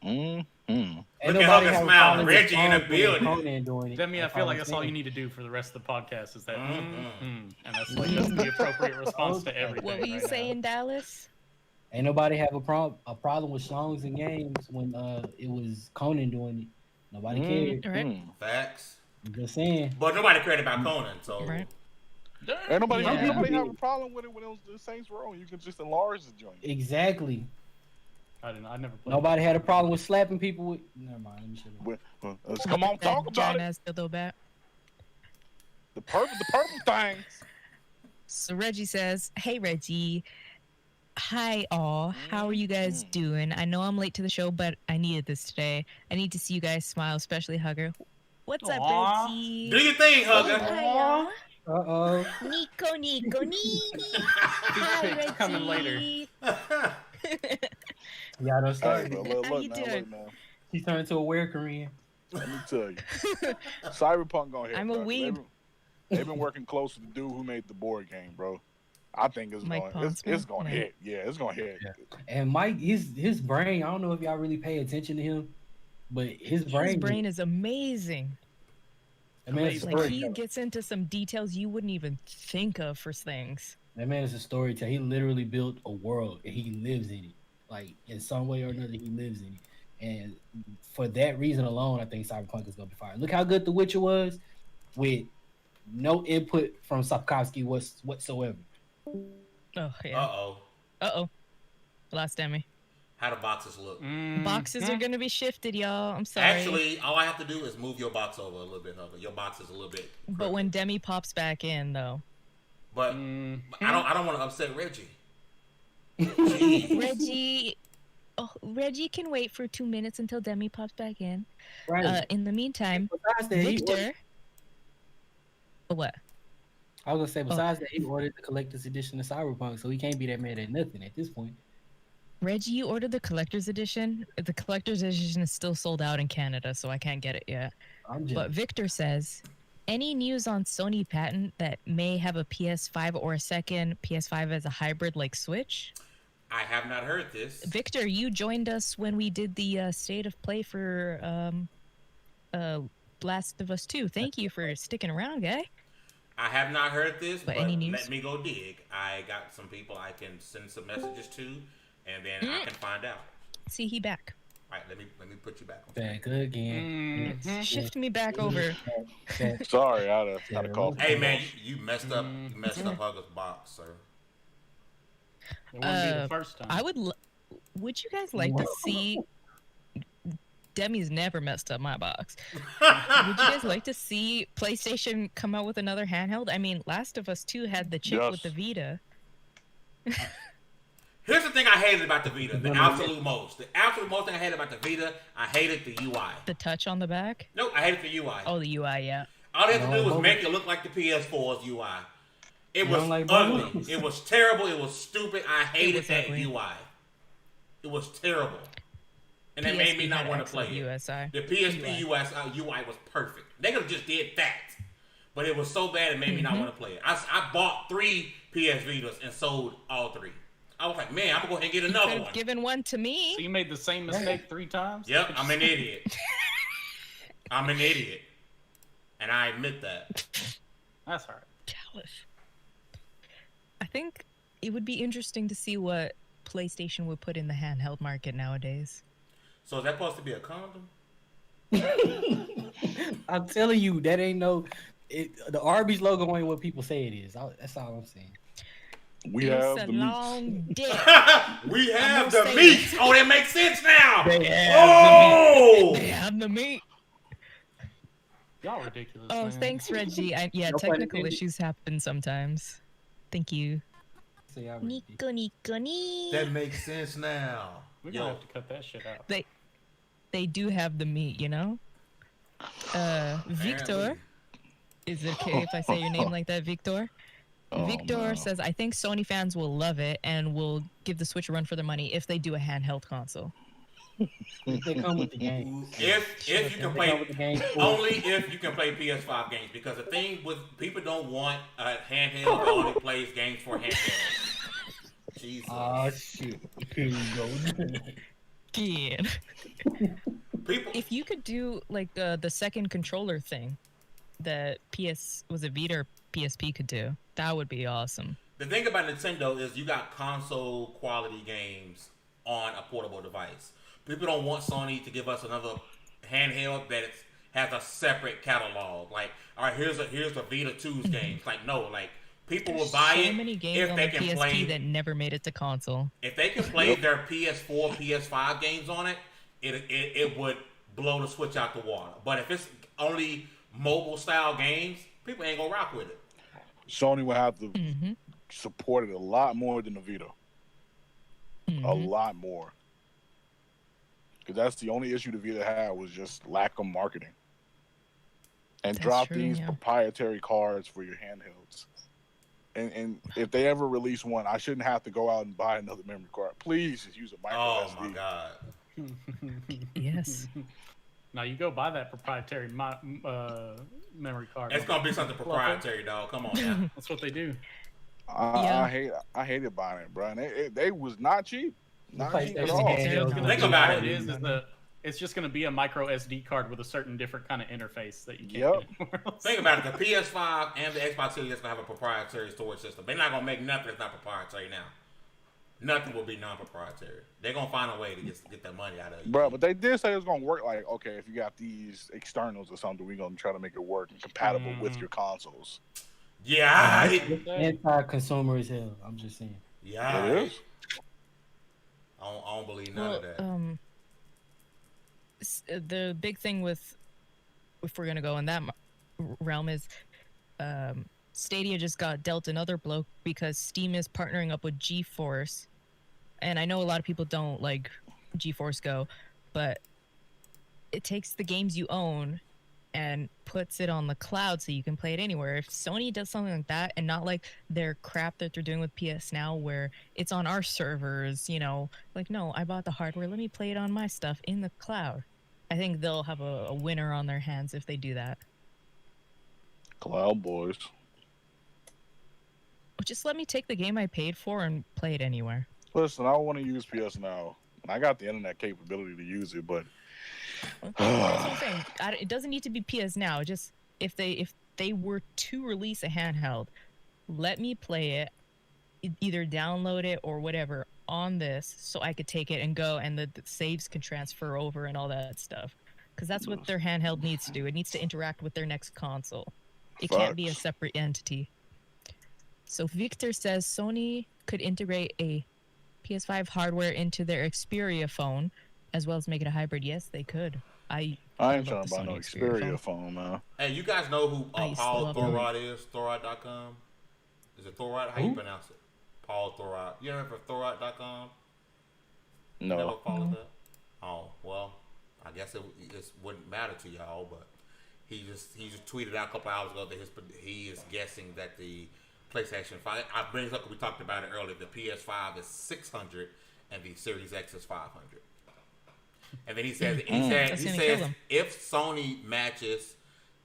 Ain't Look at nobody her have a smiling. problem with Reggie in the Conan building. doing it. Demi, I feel like that's all you need to do for the rest of the podcast is that, and that's the appropriate response to everything. What were you right saying, Dallas? Ain't nobody have a problem with songs and games when it was Conan doing it. Nobody cared. Right. Facts. I'm just saying. But nobody cared about Conan, so. Right. Ain't nobody Yeah. have a problem with it when it was the Saints Row. You can just enlarge the joint. Exactly. I never played. Nobody had a problem with slapping people with. Never mind. Let me shut up. Let's come on, talk about it. The purple things. So Reggie says, "Hey Reggie, hi all. How are you guys doing? I know I'm late to the show, but I needed this today. I need to see you guys smile, especially Hugger. What's up, Reggie? Do your thing, Hugger. Hi, Uh-oh. Nico, Nini. Hi, pics Reggie. coming later. Y'all don't Hey, start. but How you doing? look now. She turned into a weird Korean. Let me tell you. Cyberpunk gonna hit. I'm a bro. weeb. They've been working close to the dude who made the board game, bro. I think it's Mike going Pondsman? gonna Yeah. hit. Yeah, it's gonna hit. Yeah. And Mike, his brain, I don't know if y'all really pay attention to him, but his brain is amazing. that man is a Like he storyteller. gets into some details you wouldn't even think of for things. That man is a storyteller. He literally built a world and he lives in it. Like in some way or another, he lives in it. And for that reason alone, I think Cyberpunk is gonna be fire. Look how good The Witcher was with no input from Sapkowski whatsoever. Oh yeah. Uh-oh. Lost Demi. How the boxes look? Boxes are gonna be shifted, y'all. I'm sorry. Actually, all I have to do is move your box over a little bit, Hugger. Your box is a little bit. But when Demi pops back in, though, But I don't want to upset Reggie. Jeez. Reggie can wait for 2 minutes until Demi pops back in. Right. In the meantime, Besides that, Victor. What? I was gonna say, besides that, he ordered the collector's edition of Cyberpunk, so he can't be that mad at nothing at this point. Reggie, you ordered the collector's edition. The collector's edition is still sold out in Canada, so I can't get it yet. I'm just But Victor says, any news on Sony patent that may have a PS5 or a second PS5 as a hybrid like Switch? I have not heard this. Victor, you joined us when we did the state of play for Last of Us 2. Thank you for sticking around, guy. I have not heard this, but any news? let me go dig. I got some people I can send some messages to, and then I can find out. See, he back. All right, let me put you back on. back again. Shift me back over. Sorry, I had to call. Hey man, you messed up. You messed up Hugger's box, sir. It wouldn't be the first time. I would you guys like to see? Demi's never messed up my box. Would you guys like to see PlayStation come out with another handheld? I mean, Last of Us 2 had the chip with the Vita. Here's the thing I hated about the Vita. The absolute most. The absolute most thing I hated about the Vita, I hated the UI. The touch on the back? Nope, I hated the UI. Oh, the UI, yeah. All they had to do was make it look like the PS4's UI. It was like ugly. bubbles. It was terrible. It was stupid. I hated was that ugly. UI. It was terrible. And it made me PSP not had want to play excellent it. USI. The PSP UI was perfect. They could have just did that. But it was so bad it made me not want to play it. I bought 3 PS Vitas and sold all 3. I was like, man, I'm going to go ahead and get another Could one. have given one to me. So you made the same mistake 3 times? Yep, I'm an idiot. I'm an idiot. And I admit that. That's all right. Dallas. I think it would be interesting to see what PlayStation would put in the handheld market nowadays. So is that supposed to be a condom? I'm telling you, that ain't no. The Arby's logo ain't what people say it is. That's all I'm saying. We It's have a the meat. long dick. We have gonna the say meat. Oh, that makes sense now. They have Oh! They have the meat. Y'all ridiculous. Oh, man. thanks, Reggie. No pun Technical intended. issues happen sometimes. Thank you. So y'all ridiculous. Nico, Nico, Nico. That makes sense now. We're gonna have to cut that shit out. They do have the meat, you know. Victor, is it okay if I say your name like that, Victor? Victor says, I think Sony fans will love it and will give the Switch a run for their money if they do a handheld console. They come with the game. If you can play, only if you can play PS5 games, because the thing with people don't want a handheld that only plays games for handheld. Jesus. Oh shit! Here you go. Again. People, if you could do like the second controller thing that was it Vita or PSP could do, that would be awesome. the thing about Nintendo is you got console quality games on a portable device. People don't want Sony to give us another handheld that has a separate catalog. Like, all right, here's the Vita 2's games. Like, no, like people will buy so it many games if on they the can PSP play. that never made it to console. If they can play their PS4, PS5 games on it, it would blow the Switch out the water. But if it's only mobile style games, people ain't gonna rock with it. Sony will have to support it a lot more than the Vita. A lot more. Because that's the only issue the Vita had was just lack of marketing. And That's drop true, these yeah. proprietary cards for your handhelds. And if they ever release one, I shouldn't have to go out and buy another memory card. Please just use a micro Oh SD. my god. Yes. Now you go buy that proprietary memory card. It's gonna be something proprietary, dog. Come on now. That's what they do. I hated buying it, bro. And they was not cheap. Not cheap at all. Think about All it. It's just going to be a micro SD card with a certain different kind of interface that you can't get anywhere else. Think about it. The PS5 and the Xbox Series is gonna have a proprietary storage system. They're not gonna make nothing that's not proprietary now. Nothing will be non-proprietary. They're gonna find a way to get that money out of you. Bro, but they did say it was gonna work. Like, okay, if you got these externals or something, we're gonna try to make it work and compatible with your consoles. Yeah. Anti-consumer as hell. I'm just saying. Yeah. It is. I don't believe none of that. The big thing with, if we're gonna go in that realm, is Stadia just got dealt another blow because Steam is partnering up with GeForce, and I know a lot of people don't like GeForce Go, but it takes the games you own and puts it on the cloud so you can play it anywhere. If Sony does something like that, and not like their crap that they're doing with PS Now where it's on our servers, you know, like, no, I bought the hardware, let me play it on my stuff in the cloud. I think they'll have a winner on their hands if they do that. Cloud boys. Just let me take the game I paid for and play it anywhere. Listen, I don't want to use PS Now. I got the internet capability to use it, but That's what I'm saying. It doesn't need to be PS Now. Just if they were to release a handheld, let me play it, either download it or whatever on this, so I could take it and go, and the saves can transfer over and all that stuff. Because that's what their handheld needs to do. It needs to interact with their next console. It can't be a separate entity. So Victor says Sony could integrate a PS5 hardware into their Xperia phone, as well as make it a hybrid. Yes, they could. I ain't trying to buy no Xperia phone, man. Hey, you guys know who Paul love Thorod is? Thorod.com? Is it Thorod? How you pronounce it? Paul Thorod. You remember Thorod.com? No. Never followed that? Oh, well, I guess it wouldn't matter to y'all, but he just tweeted out a couple hours ago that he is guessing that the PlayStation 5, I bring up, we talked about it earlier, the PS5 is 600 and the Series X is 500. And then he says if Sony matches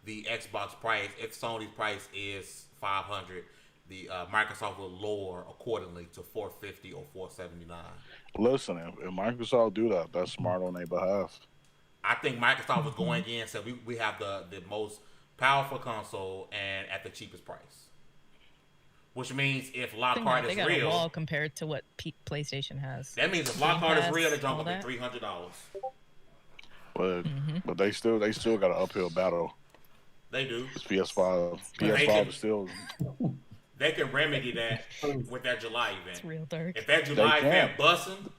the Xbox price, if Sony's price is 500, the Microsoft will lower accordingly to 450 or 479. Listen, if Microsoft do that, that's smart on their behalf. I think Microsoft was going in and said we have the most powerful console and at the cheapest price. Which means if Lockhart is real, they got a wall real, compared to what PlayStation has. that means if Lockhart is real, they're jumping up to $300. But they still got an uphill battle. They do. It's PS5 is still. They can remedy that with that July event. It's real dark. If that July event busting,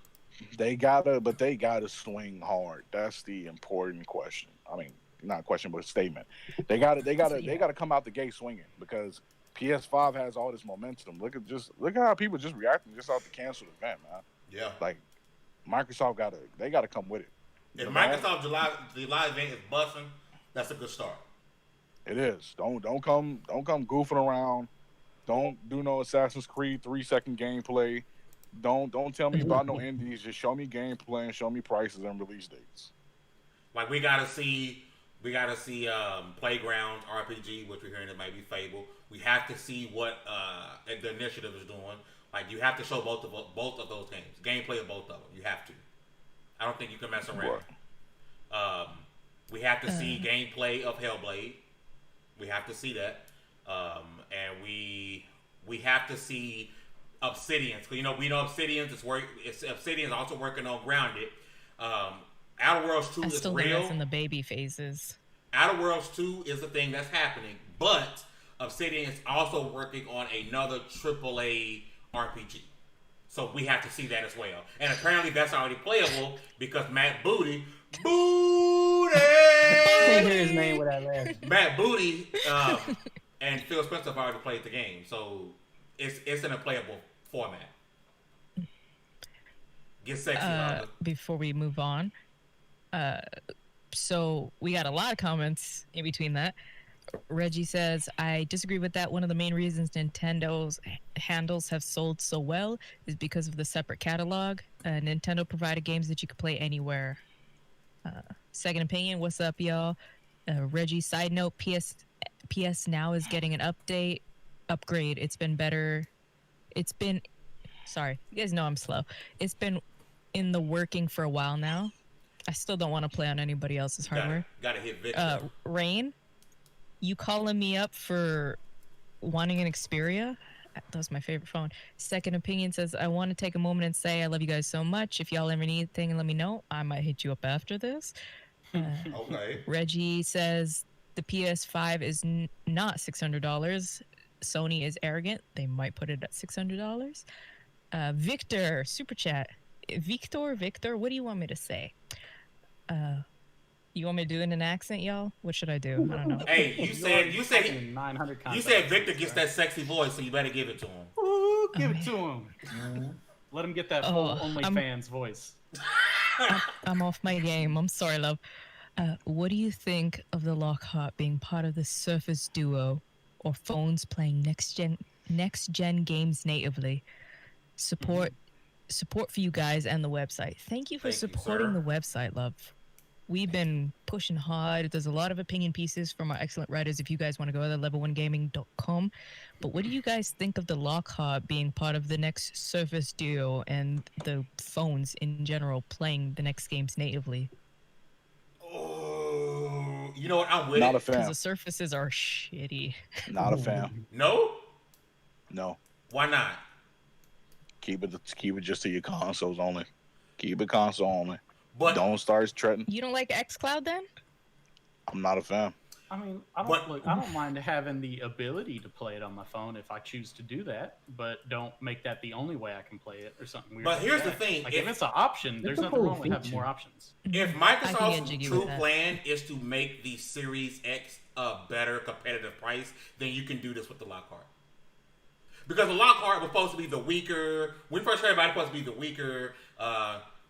they gotta swing hard. That's the important question. I mean, not question, but statement. They gotta come out the gate swinging, because PS5 has all this momentum. Look at how people just reacting just off the canceled event, man. yeah. Like, Microsoft gotta come with it. If Microsoft July event is busting, that's a good start. It is. Don't come goofing around. Don't do no Assassin's Creed 3-second gameplay. Don't tell me about no indies. Just show me gameplay and show me prices and release dates. Like we gotta see Playgrounds RPG, which we're hearing it might be Fable. We have to see what the initiative is doing. Like you have to show both of those games, gameplay of both of them. You have to. I don't think you can mess around. Right. We have to see gameplay of Hellblade. We have to see that, and we have to see Obsidian's. You know, we know Obsidian's Obsidian's also working on Grounded. Outer Worlds 2 is still real. think that's in the baby phases. Outer Worlds 2 is the thing that's happening, but Obsidian is also working on another AAA RPG. So we have to see that as well. And apparently that's already playable because Matt Booty Can't hear his name without laughing. Matt Booty and Phil Spencer have already played the game. So it's in a playable format. Get sexy, before we move on. So we got a lot of comments in between that. Reggie says, I disagree with that. One of the main reasons Nintendo's handles have sold so well is because of the separate catalog. Nintendo provided games that you could play anywhere. Second opinion, what's up, y'all? Reggie, side note, PS Now is getting an upgrade. It's been better. Sorry, you guys know I'm slow. It's been in the working for a while now. I still don't want to play on anybody else's hardware. Gotta hit Victor. Rain, you calling me up for wanting an Xperia? That was my favorite phone. Second opinion says, I want to take a moment and say I love you guys so much. If y'all ever need anything, let me know. I might hit you up after this. Okay. Reggie says the PS5 is not $600. Sony is arrogant. They might put it at $600. Victor, super chat. Victor, what do you want me to say? You want me to do it in an accent, y'all? What should I do? I don't know. Hey, you said 900 you said Victor gets that sexy voice, so you better give it to him. Ooh, give it to him. Let him get that full OnlyFans voice. I'm off my game. I'm sorry, love. What do you think of the Lockhart being part of the Surface Duo or phones playing next gen games natively? Support for you guys and the website. Thank you for supporting the website, love. We've been pushing hard. There's a lot of opinion pieces from our excellent writers if you guys want to go to level1gaming.com. But what do you guys think of the Lockhart being part of the next Surface Duo and the phones in general playing the next games natively? Oh, you know what? I'm with Not it. a fan. Because the Surfaces are shitty. Not a fan. No? No. Why not? Keep it just to your consoles only. Keep it console only. But don't start treading. You don't like xCloud then? I'm not a fan. I mean, I don't mind having the ability to play it on my phone if I choose to do that, but don't make that the only way I can play it or something weird. But like here's that. the thing: like if it's an option, there's nothing wrong with having more options. If Microsoft's true plan is to make the Series X a better competitive price, then you can do this with the Lockhart. Because the Lockhart was supposed to be the weaker. When we first heard about it, was supposed to be the weaker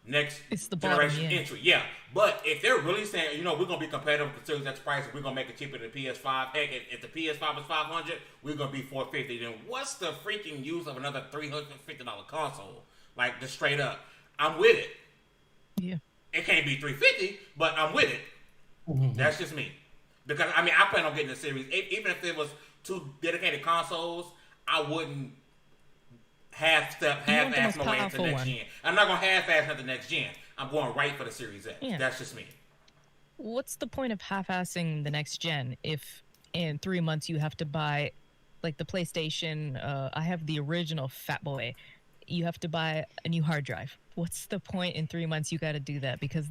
next generation entry. Yeah, but if they're really saying, you know, we're gonna be competitive with the Series X price, we're gonna make it cheaper than the PS5. Heck, if the PS5 is $500, we're gonna be $450. Then what's the freaking use of another $350 console? Like, just straight up, I'm with it. Yeah, it can't be $350, but I'm with it. That's just me. Because I mean, I plan on getting the Series. Even if it was 2 dedicated consoles, I wouldn't half-ass my way into the next gen. I'm not going to half-ass into the next gen. I'm going right for the Series X. Yeah. That's just me. What's the point of half-assing the next gen if in 3 months you have to buy, like the PlayStation, I have the original Fat Boy. You have to buy a new hard drive. What's the point in 3 months you got to do that? Because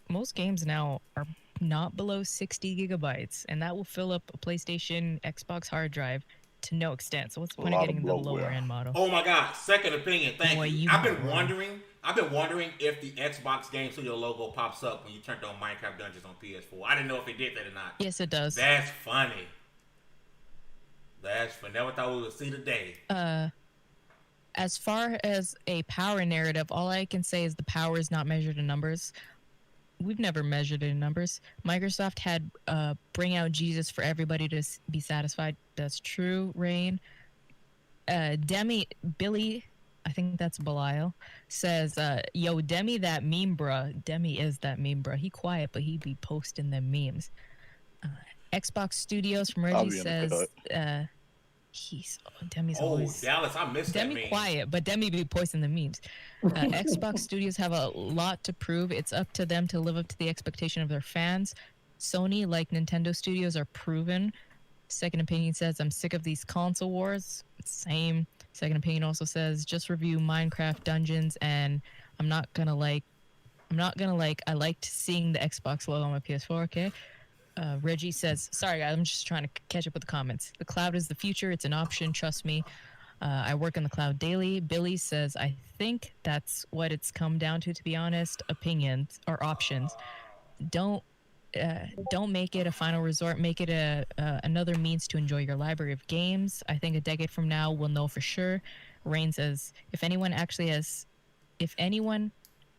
most games now are not below 60 gigabytes, and that will fill up a PlayStation, Xbox hard drive to no extent. So what's the point of getting the lower end model? Oh my God! Second opinion. Thank you. I've been wondering if the Xbox Game Studio logo pops up when you turned on Minecraft Dungeons on PS4. I didn't know if it did that or not. Yes, it does. That's funny. Never thought we would see the day. as far as a power narrative, all I can say is the power is not measured in numbers. We've never measured it in numbers. Microsoft had bring out Jesus for everybody to be satisfied. That's true, Rain. Billy, I think that's Belial, says, yo, Demi that meme bruh. Demi is that meme bruh. He quiet, but he be posting them memes. Xbox Studios from I'll Reggie be in the says, cut. Demi's Oh, always... Dallas, I missed that Demi meme. quiet, but Demi be posting the memes. Xbox Studios have a lot to prove. It's up to them to live up to the expectation of their fans. Sony, like Nintendo Studios, are proven. Second Opinion says, I'm sick of these console wars. Same. Second Opinion also says, just review Minecraft Dungeons, and I liked seeing the Xbox logo on my PS4, okay? Reggie says, sorry guys, I'm just trying to catch up with the comments. The cloud is the future. It's an option. Trust me. I work in the cloud daily. Billy says, I think that's what it's come down to be honest. Opinions or options. Don't make it a final resort. Make it another means to enjoy your library of games. I think a decade from now, we'll know for sure. Rain says, if anyone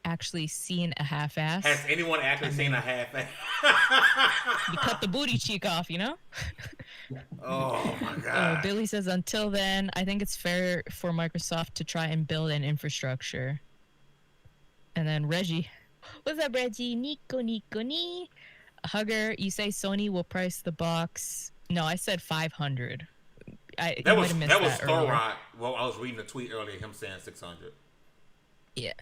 actually seen a half-ass. Has anyone actually seen a half-ass? You cut the booty cheek off, you know? Oh my God. Billy says, until then, I think it's fair for Microsoft to try and build an infrastructure. And then Reggie. What's up, Reggie? Nico. Hugger, you say Sony will price the box. No, I said 500. That was Thorrod. Well, I was reading a tweet earlier, him saying 600. Yeah.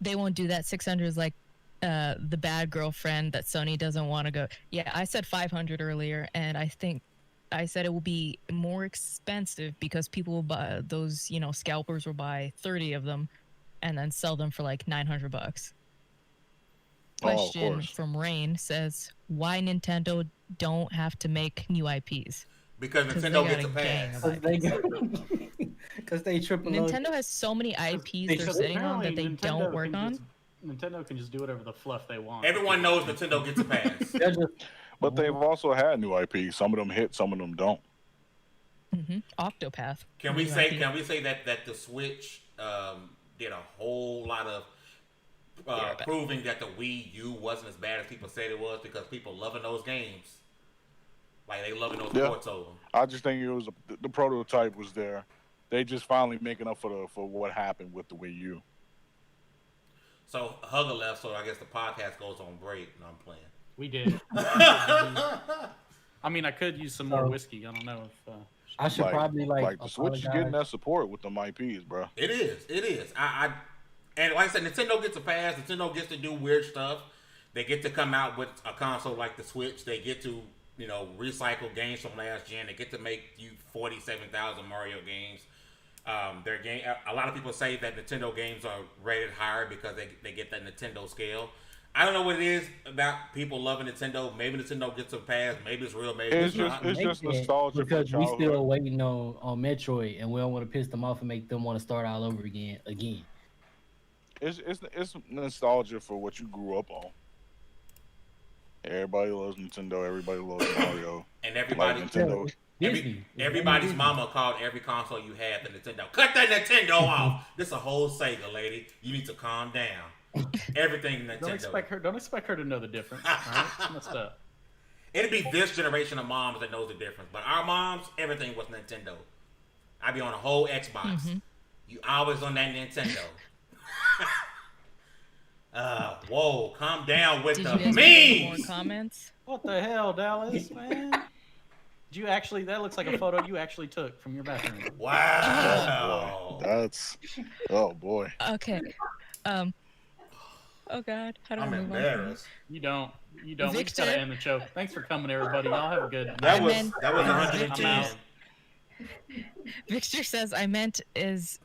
They won't do that. 600 is like the bad girlfriend that Sony doesn't want to go. Yeah, I said 500 earlier, and I think I said it will be more expensive because people will buy those, scalpers will buy 30 of them and then sell them for like $900. Question from Rain says, why Nintendo don't have to make new IPs? Because Nintendo gets a pass. Because they triple. Nintendo has so many IPs they're sitting on that they don't work on. Nintendo can just do whatever the fluff they want. Everyone knows Nintendo gets a pass. But they've also had new IPs. Some of them hit, some of them don't. Octopath. Can we say that the Switch did a whole lot of proving that the Wii U wasn't as bad as people said it was because people loving those games. Like they loving those ports over. I just think it was the prototype was there. They just finally making up for what happened with the Wii U. So Hugger left, so I guess the podcast goes on break. And I'm playing. We did. I mean, I could use some more whiskey. I don't know if I should probably the Switch is getting that support with them IPs, bro. It is. And like I said, Nintendo gets a pass. Nintendo gets to do weird stuff. They get to come out with a console like the Switch. They get to recycle games from last gen. They get to make you 47,000 Mario games. Their game. A lot of people say that Nintendo games are rated higher because they get that Nintendo scale. I don't know what it is about people loving Nintendo. Maybe Nintendo gets a pass. Maybe it's real. Maybe it's not. It's just nostalgia because we still waiting on Metroid, and we don't want to piss them off and make them want to start all over again. It's nostalgia for what you grew up on. Everybody loves Nintendo. Everybody loves Mario. And everybody, Nintendo. Everybody's mama called every console you had the Nintendo. Cut that Nintendo off. This is a whole Sega, lady. You need to calm down. Everything Nintendo. Don't expect her to know the difference. All right? Messed up. It'd be this generation of moms that knows the difference. But our moms, everything was Nintendo. I'd be on a whole Xbox. You always on that Nintendo. Whoa, calm down with the memes. More comments? What the hell, Dallas, man? Did you actually? That looks like a photo you actually took from your bathroom. Wow. Oh boy. Okay. Oh God, how do I move embarrassed. on? You don't. We just Victor? gotta end the show. Thanks for coming, everybody. Y'all have a good. That was 110. Victor says, I meant is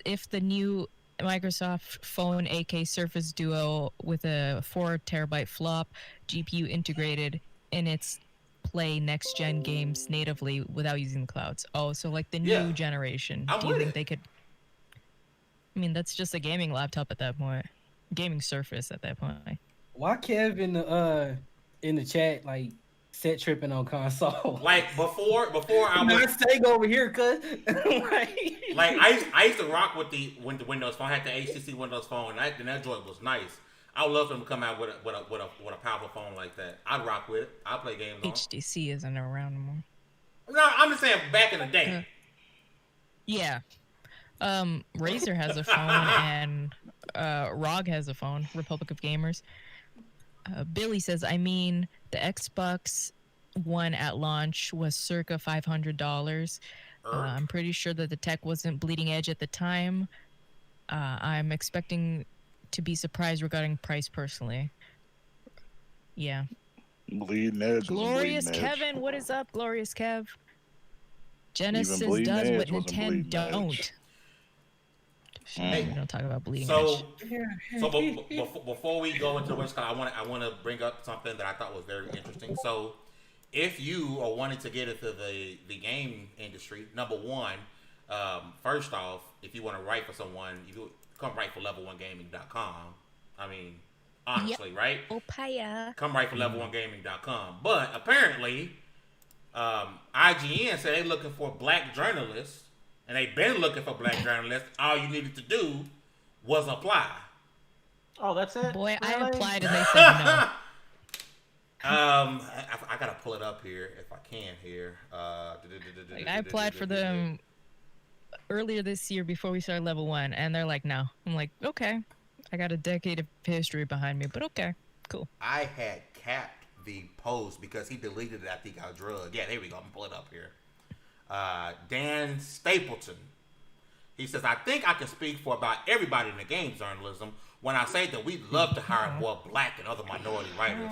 if the new Microsoft phone AK Surface Duo with a 4 terabyte flop GPU integrated in its play next gen games natively without using the clouds. Oh, so like the new generation. Do you think they could? I mean, that's just a gaming laptop at that point. Gaming Surface at that point. Why Kev in the chat set tripping on console. Like before I not was Sega over here, cuz. like I used to rock with the Windows phone. I had the HTC Windows phone, and that joint was nice. I would love for them to come out with a powerful phone like that. I'd rock with it. I'd play games on it. HTC isn't around anymore. No, I'm just saying back in the day. Yeah. Razer has a phone and ROG has a phone, Republic of Gamers. Billy says, I mean, the Xbox One at launch was circa $500. I'm pretty sure that the tech wasn't bleeding edge at the time. I'm expecting to be surprised regarding price personally. Yeah. Bleeding edge. Glorious bleeding edge. Kevin, what is up, Glorious Kev? Genesis Bleeding does Edge what wasn't Nintendo Bleeding don't. Edge. Hey, we don't talk about bleeding So edge. before we go into the West Coast, I want to bring up something that I thought was very interesting. So if you are wanting to get into the game industry, number one, first off, if you want to write for someone, you come write for level1gaming.com. I mean, honestly, right? Opaya. Come write for level1gaming.com. But apparently, IGN said they're looking for black journalists, and they've been looking for black journalists. All you needed to do was apply. Oh, that's it? Boy, I Really? applied and they said no. I gotta pull it up here if I can here. Like, I applied for them earlier this year before we started level 1, and they're like, no. I'm like, okay. I got a decade of history behind me, but okay, cool. I had capped the post because he deleted it after he got drugged. Yeah, there we go. I'm gonna pull it up here. Dan Stapleton. He says, I think I can speak for about everybody in the game journalism when I say that we'd love to hire more black and other minority writers.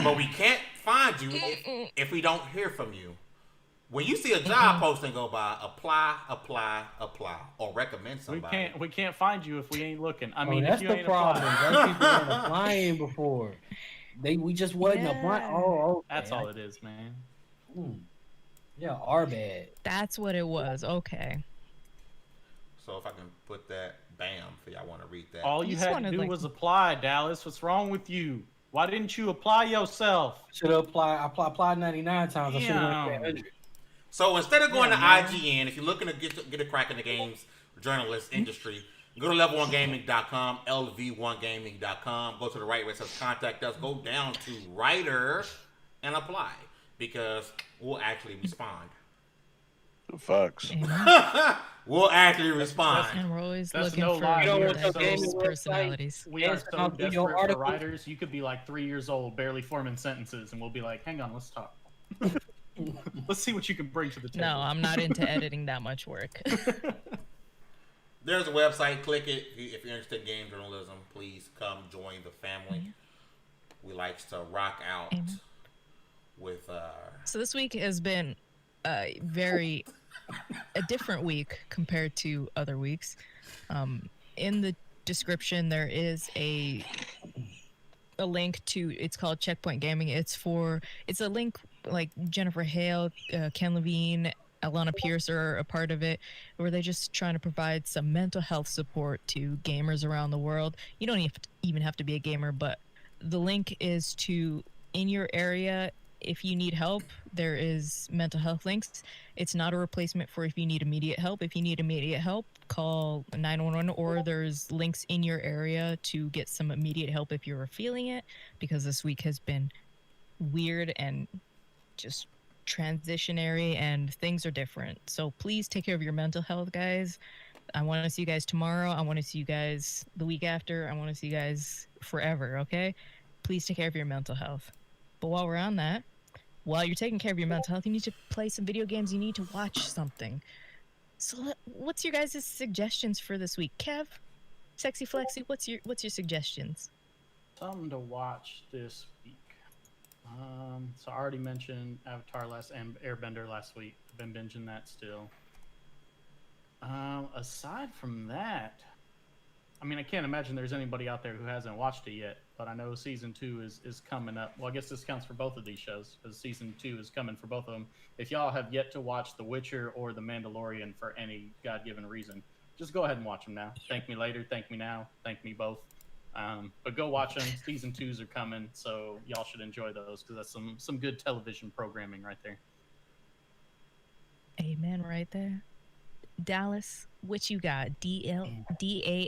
But we can't find you if we don't hear from you. When you see a job posting go by, apply, or recommend somebody. We can't find you if we ain't looking. I mean, that's if you the ain't problem. applying. Those people weren't applying before. We just wasn't applying. Oh, okay. That's all it is, man. Yeah, our bad. That's what it was. Okay. So if I can put that, bam, for y'all want to read that. All you just had wanna, to do like- was apply, Dallas. What's wrong with you? Why didn't you apply yourself? Should have applied 99 times. I should have went to 100. So instead of going to man. IGN, if you're looking to get a crack in the games journalist industry, go to level1gaming.com, lv1gaming.com. Go to the right where it says contact us. Go down to writer and apply because we'll actually respond. Facts. We'll actually respond. And we're always That's looking no for lie. You know diverse what's up, gaming website? personalities. We are Yes, so I'll do desperate your for article. writers. You could be like 3 years old, barely forming sentences, and we'll be like, hang on, let's talk. Let's see what you can bring to the table. No, I'm not into editing that much work. There's a website. Click it. If you're interested in game journalism, please come join the family. We like to rock out with... So this week has been a different week compared to other weeks. In the description, there is a link to, it's called Checkpoint Gaming. It's a link like Jennifer Hale, Ken Levine, Alana Pierce are a part of it, where they're just trying to provide some mental health support to gamers around the world. You don't even have to be a gamer, but the link is to, in your area, if you need help, there is mental health links. It's not a replacement for if you need immediate help. If you need immediate help, call 911, or there's links in your area to get some immediate help if you're feeling it, because this week has been weird and just transitionary and things are different. So please take care of your mental health, guys. I want to see you guys tomorrow. I want to see you guys the week after. I want to see you guys forever, okay? Please take care of your mental health. But while we're on that, while you're taking care of your mental health, you need to play some video games. You need to watch something. So what's your guys' suggestions for this week? Kev, Sexy Flexy, what's your suggestions? Something to watch this week. So I already mentioned Avatar and Airbender last week. I've been binging that still. Aside from that, I mean, I can't imagine there's anybody out there who hasn't watched it yet, but I know season 2 is coming up. Well, I guess this counts for both of these shows, because season 2 is coming for both of them. If y'all have yet to watch The Witcher or The Mandalorian for any God-given reason, just go ahead and watch them now. Thank me later, thank me now, thank me both. But go watch them. Season 2s are coming, so y'all should enjoy those because that's some good television programming right there. Amen right there. Dallas, what you got? DALLAZ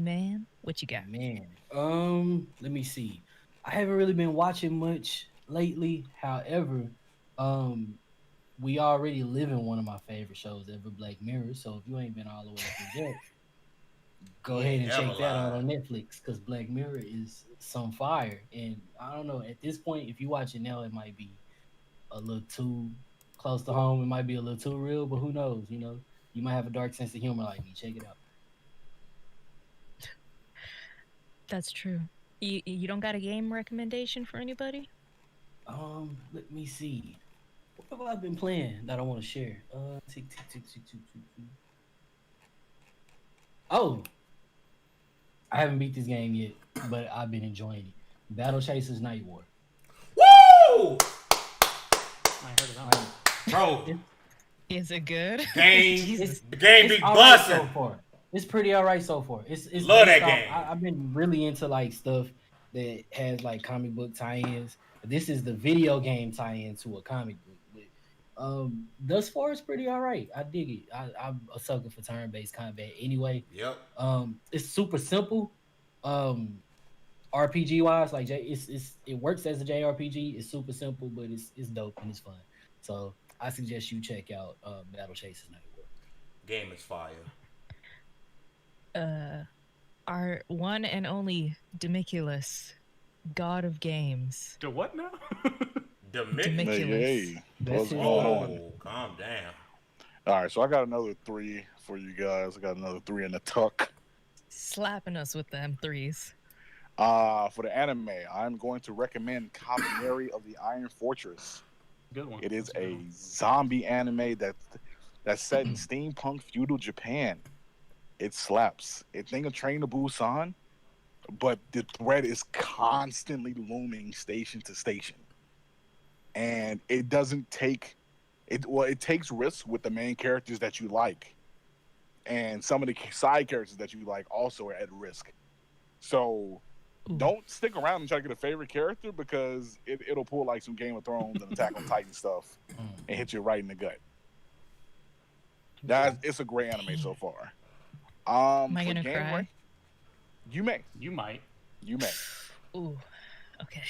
man? What you got? Man, let me see. I haven't really been watching much lately. However, we already live in one of my favorite shows ever, Black Mirror. So if you ain't been all the way through that, go ahead and check that out on Netflix because Black Mirror is some fire. And I don't know, at this point, if you watch it now, it might be a little too close to home. It might be a little too real, but who knows? You know, you might have a dark sense of humor like me. Check it out. That's true. You don't got a game recommendation for anybody? Let me see. What have I been playing that I want to share? Tick, tick, tick, tick, tick, tick, tick. Oh, I haven't beat this game yet, but I've been enjoying it. Battle Chasers Night War. Woo! I heard of that one. Bro, Is it good? the game be all busting. right so far. It's pretty all right so far. It's Love that game. I've been really into like stuff that has like comic book tie-ins. This is the video game tie-in to a comic book. But, thus far it's pretty all right. I dig it. I'm a sucker for turn-based combat anyway. Yep. It's super simple. RPG wise, like it works as a JRPG. It's super simple, but it's dope and it's fun. So I suggest you check out Battle Chasers Night War. Game is fire. Our one and only Demiculus, God of Games. To what now? Demiculus. Hey, what's going on? Calm down. All right, so I got another 3 for you guys. I got another 3 in the tuck. Slapping us with them threes. For the anime, I'm going to recommend Kaminari of the Iron Fortress. Good one. It is a zombie anime that's set in steampunk feudal Japan. It slaps. It think of Train to Busan, but the threat is constantly looming station to station. And it doesn't take it. Well, it takes risks with the main characters that you like, and some of the side characters that you like also are at risk. So don't stick around and try to get a favorite character because it'll pull like some Game of Thrones and Attack on Titan stuff and hit you right in the gut. It's a great anime so far. Am I gonna cry? You may. You might. You may. Ooh. Okay.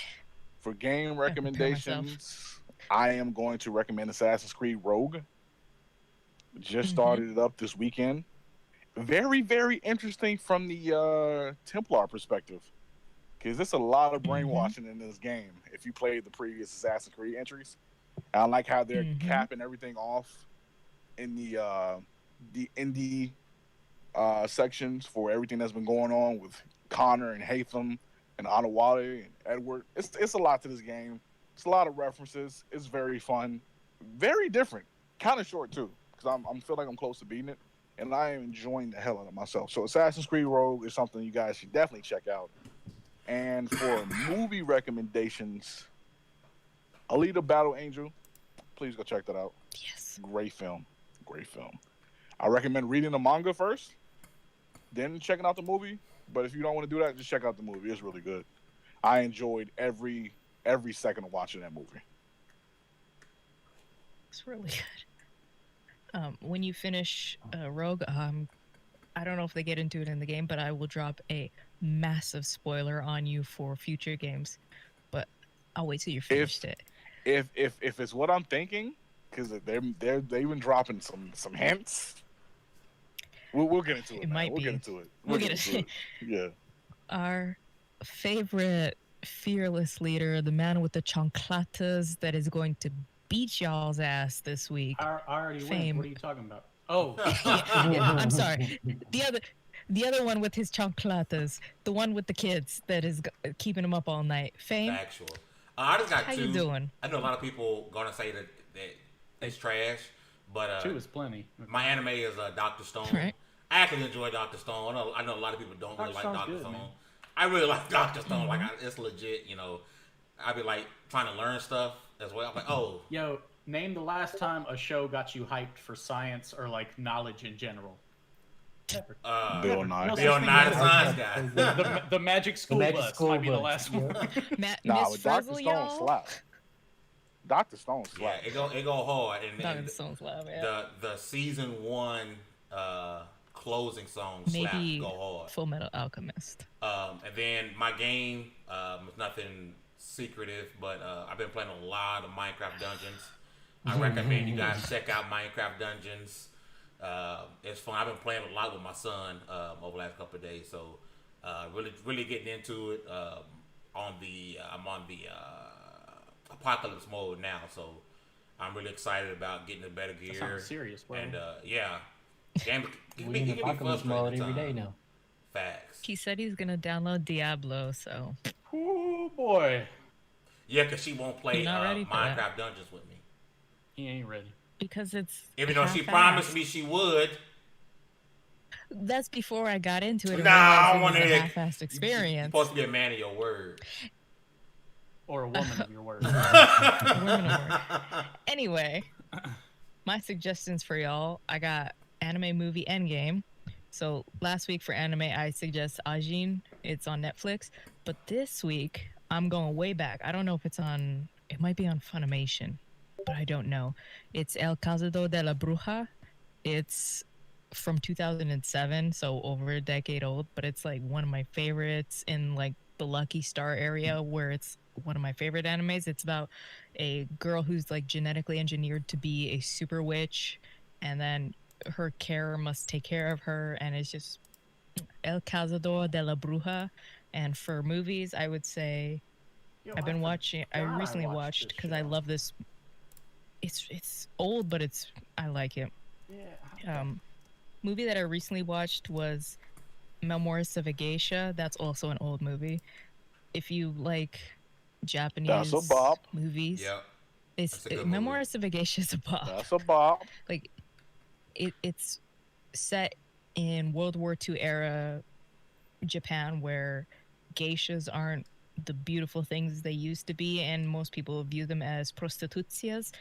For game recommendations, I am going to recommend Assassin's Creed Rogue. Just started it up this weekend. Very, very interesting from the Templar perspective. Because there's a lot of brainwashing in this game if you played the previous Assassin's Creed entries. And I like how they're capping everything off in the indie sections for everything that's been going on with Connor and Hatham and Adewale and Edward. It's a lot to this game. It's a lot of references. It's very fun. Very different. Kind of short too, because I'm feel like I'm close to beating it. And I am enjoying the hell out of myself. So Assassin's Creed Rogue is something you guys should definitely check out. And for movie recommendations, Alita Battle Angel, please go check that out. Yes. Great film. Great film. I recommend reading the manga first, then checking out the movie. But if you don't want to do that, just check out the movie. It's really good. I enjoyed every second of watching that movie. It's really good. When you finish Rogue, I don't know if they get into it in the game, but I will drop a massive spoiler on you for future games. But I'll wait till you finished it. If it's what I'm thinking, because they've been dropping some hints. We'll get into it. We'll get into it. We'll get into it. Yeah. Our favorite fearless leader, the man with the chanclatas that is going to beat y'all's ass this week. I already went. What are you talking about? Oh, yeah, I'm sorry. The other one with his chanclatas, the one with the kids that is keeping him up all night. Fame. Factual. I just got 2. How you doing? I know a lot of people gonna say that it's trash, but 2 is plenty. my anime is Dr. Stone. Right. I actually enjoy Dr. Stone. I know a lot of people don't really like Stone's Dr. good, Stone. man. I really like Dr. Stone. Like it's legit. You know, I be like trying to learn stuff as well. I'm like, oh, Yo, name the last time a show got you hyped for science or like knowledge in general. Never. Bill Nye. No such Bill thing Nye, the as Science Guy. the Magic School Magic Bus School might be the Bus, last yeah. one. Nah, Miss but Dr. Frizzle, Stone y'all. slap. Dr. Stone Yeah, slap. it go hard. And Dr. Stone's love, yeah. the season 1 closing song slap Maybe go hard. Full Metal Alchemist. And then my game is nothing secretive, but I've been playing a lot of Minecraft Dungeons. I recommend you guys check out Minecraft Dungeons. It's fun. I've been playing a lot with my son over the last couple of days, so really getting into it. I'm on the apocalypse mode now, so I'm really excited about getting the better gear. That sounds serious, bro. And yeah, game We in apocalypse mode every day now. Facts. He said he's gonna download Diablo, so Oh boy, Yeah, because she won't play You're not ready for that. Minecraft Dungeons with me. he ain't ready. because it's Even though she half-assed. promised me she would. That's before I got into it. and Nah, I realized want it was a to. half-assed You're experience. supposed to be a man of your word. Or a woman of your word. Women of work. Anyway, my suggestions for y'all. I got anime movie Endgame. So last week for anime, I suggest IGN. It's on Netflix. But this week, I'm going way back. I don't know if it's on. It might be on Funimation, but I don't know. It's El Cazador de la Bruja. It's from 2007, so over a decade old. But it's like one of my favorites in like the Lucky Star area, where it's one of my favorite animes. It's about a girl who's like genetically engineered to be a super witch, and then her carer must take care of her, and it's just El Cazador de la Bruja. And for movies, I would say I've been watching. I recently watched because I love this. It's old, but I like it. Yeah. Movie that I recently watched was Memoirs of a Geisha. That's also an old movie. If you like Japanese That's a bop. movies, Yep. it's That's a good Memoirs of a Geisha is a bop. That's a bop. Like it's set in World War II era Japan, where geishas aren't the beautiful things they used to be, and most people view them as prostituzias,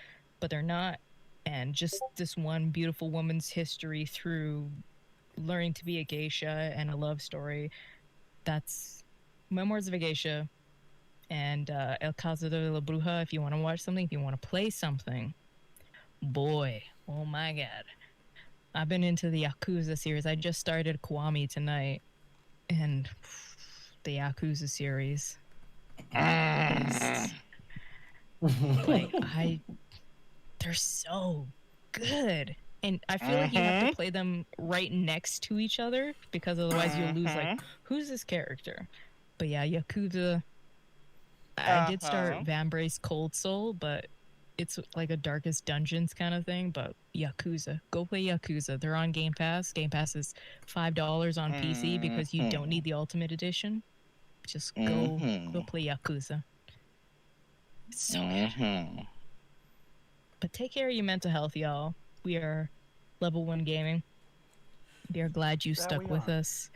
but they're not. And just this one beautiful woman's history through learning to be a geisha and a love story. That's Memoirs of a Geisha and El Cazador de la Bruja. If you want to watch something, if you want to play something, boy, oh my god. I've been into the Yakuza series. I just started Kiwami tonight, and the Yakuza series. They're so good. And I feel like you have to play them right next to each other, because otherwise you'll lose, like, who's this character? But yeah, Yakuza. I did start Vambrace Cold Soul, but it's like a Darkest Dungeons kind of thing. But Yakuza, go play Yakuza. They're on Game Pass. Game Pass is $5 on PC because you don't need the Ultimate Edition. Just go play Yakuza. It's so good. But take care of your mental health, y'all. We are Level 1 Gaming. We are glad you stuck with us.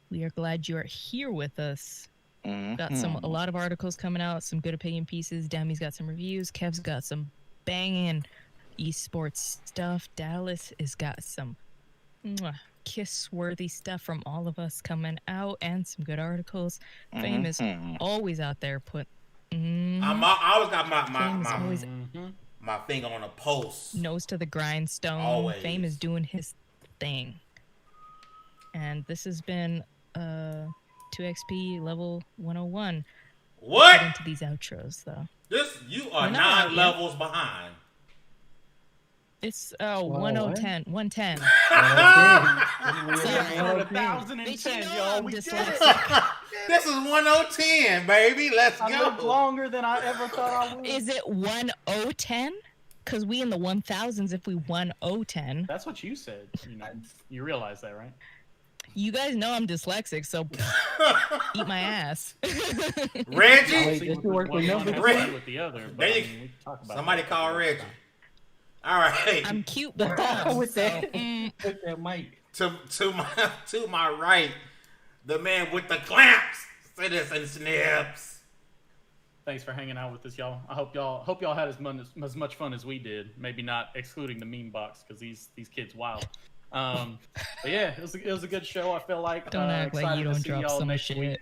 We are glad you are here with us. Got a lot of articles coming out, some good opinion pieces. Demi's got some reviews. Kev's got some banging esports stuff. Dallas has got some kiss-worthy stuff from all of us coming out, and some good articles. Fame is always out there. I always got always my finger on a pulse. nose to the grindstone. Always. Fame is doing his thing. And this has been 2XP level 101. What? Get into these outros though. You are We're 9 not out yet. levels behind. It's Whoa, 110. 110. For 1,010, y'all. We did it. This is 1010, baby. Let's I lived go. longer than I ever thought I would. Is it 1010? Because we in the 1000s if we 1010. That's what you said. You realize that, right? You guys know I'm dyslexic, so eat my ass. Reggie? Wait, does it work with numbers? Reggie. With the other, but There you- we can talk about Somebody that. call Reggie. All right. I'm cute but dumb. with that, so, with that mic. To my right, the man with the clamps, Citizen Snips. Thanks for hanging out with us, y'all. I hope y'all had as much fun as we did. Maybe not excluding the meme box, because these kids wild. But yeah, it was a good show. I feel like Don't act like you excited to don't see drop y'all some next shit. week.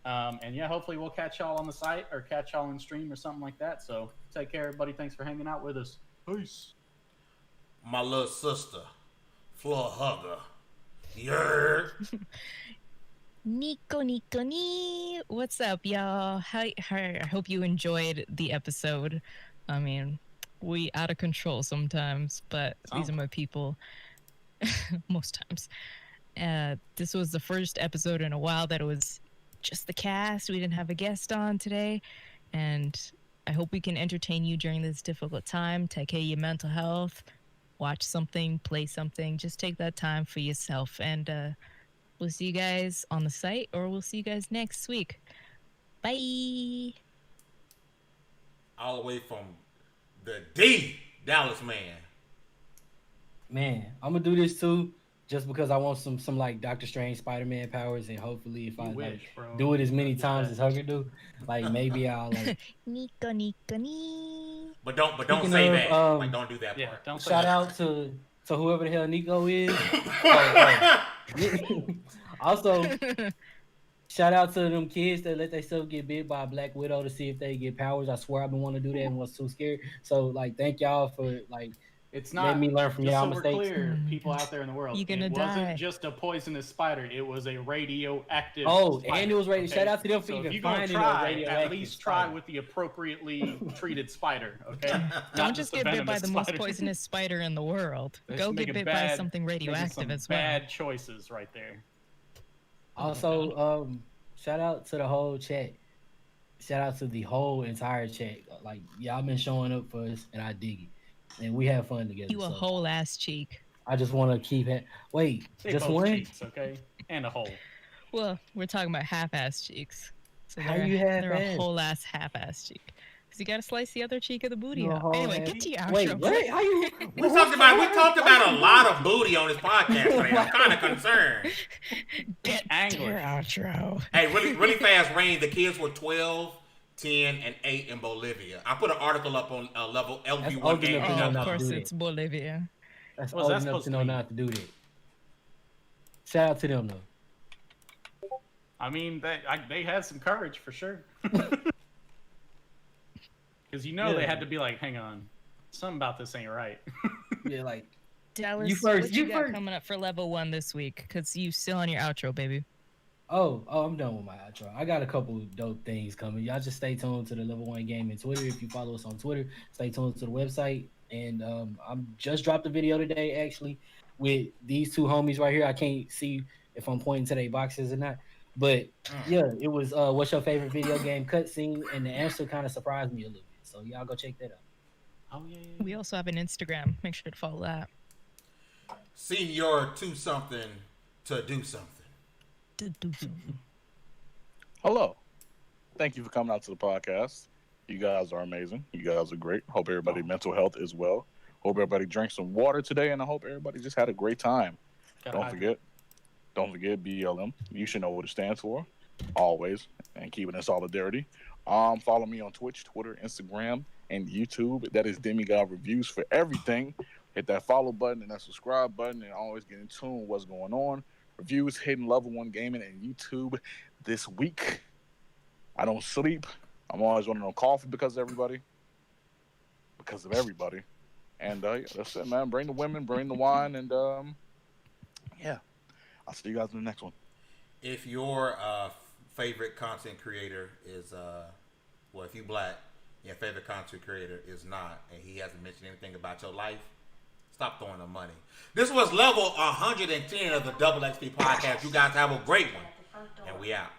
And yeah, hopefully we'll catch y'all on the site or catch y'all in stream or something like that. So take care, everybody. Thanks for hanging out with us. Peace. My little sister, floor hugger. Yeah. Nico. What's up, y'all? I hope you enjoyed the episode. I mean, we out of control sometimes, but these are my people. Most times. This was the first episode in a while that it was just the cast. We didn't have a guest on today, and I hope we can entertain you during this difficult time. Take care of your mental health. Watch something, play something. Just take that time for yourself, and we'll see you guys on the site, or we'll see you guys next week. Bye. All the way from the DallazMan. Man, I'm gonna do this too, just because I want some like Doctor Strange, Spider-Man powers, and hopefully if I do it as many times as Hugger do, like maybe I'll like. Nico. But don't Speaking say of, that. Like don't do that part. Don't say Shout that. out to whoever the hell Nico is. Also, shout out to them kids that let themselves get bit by a Black Widow to see if they get powers. I swear I've been wanting to do that and was too scared. So like, thank y'all for like. It's not. Let me learn from just y'all so mistakes. We're clear, people out there in the world. You're gonna it die. wasn't just a poisonous spider. It was a radioactive. Oh, spider, and it was radio. okay? Shout out to them for So even if you're gonna finding try, a radioactive at least spider. try with the appropriately treated spider. Okay. Don't just get bit by the most spiders. poisonous spider in the world. They're Go just get making bit by bad- something making radioactive some as well. Bad choices right there. Also, shout out to the whole chat. Shout out to the whole entire chat. Like y'all been showing up for us, and I dig it. And we have fun together. You a so whole ass cheek. I just want to keep it. Wait, They just both one? cheeks, okay, and a hole. Well, we're talking about half-ass cheeks. So How they're, you they're a half-ass? whole ass half-ass cheek. Because you gotta slice the other cheek of the booty You a out. whole Anyway, half- get to your outro. Wait, what? How you? We talked about a lot of booty on this podcast today. I'm kind of concerned. Get to Angler. your outro. Hey, really fast, Rain. The kids were 12, 10, and 8 in Bolivia. I put an article up on level LV1 old game. enough to Oh, know of not to course do that. it's Bolivia. That's What's old that enough supposed to to know mean? not to do that. Shout out to them though. I mean, they had some courage for sure. Because they had to be like, hang on, something about this ain't right. Yeah, like Dallas, You first, what you you got first. coming up for level 1 this week? Because you still on your outro, baby. oh, I'm done with my outro. I got a couple dope things coming. Y'all just stay tuned to the Level 1 Gaming Twitter. If you follow us on Twitter, stay tuned to the website. And I'm just dropped a video today actually with these two homies right here. I can't see if I'm pointing to their boxes or not. But yeah, it was what's your favorite video game cutscene, and the answer kind of surprised me a little bit. So y'all go check that out. Oh yeah. We also have an Instagram. Make sure to follow that. Senior to something to do something. Hello. Thank you for coming out to the podcast. You guys are amazing. You guys are great. Hope everybody mental health is well. Hope everybody drank some water today, and I hope everybody just had a great time. Don't forget BLM. You should know what it stands for, always, and keep it in solidarity. Follow me on Twitch, Twitter, Instagram, and YouTube. That is Demi God Reviews for everything. Hit that follow button and that subscribe button, and always get in tune with what's going on. Reviews hitting Level 1 Gaming and YouTube this week. I don't sleep. I'm always running on coffee because of everybody. And yeah, that's it, man. Bring the women, bring the wine, and yeah. I'll see you guys in the next one. If your favorite content creator is, if you black, your favorite content creator is not, and he hasn't mentioned anything about your life, stop throwing the money. This was level 110 of the Double XP podcast. You guys have a great one, and we out.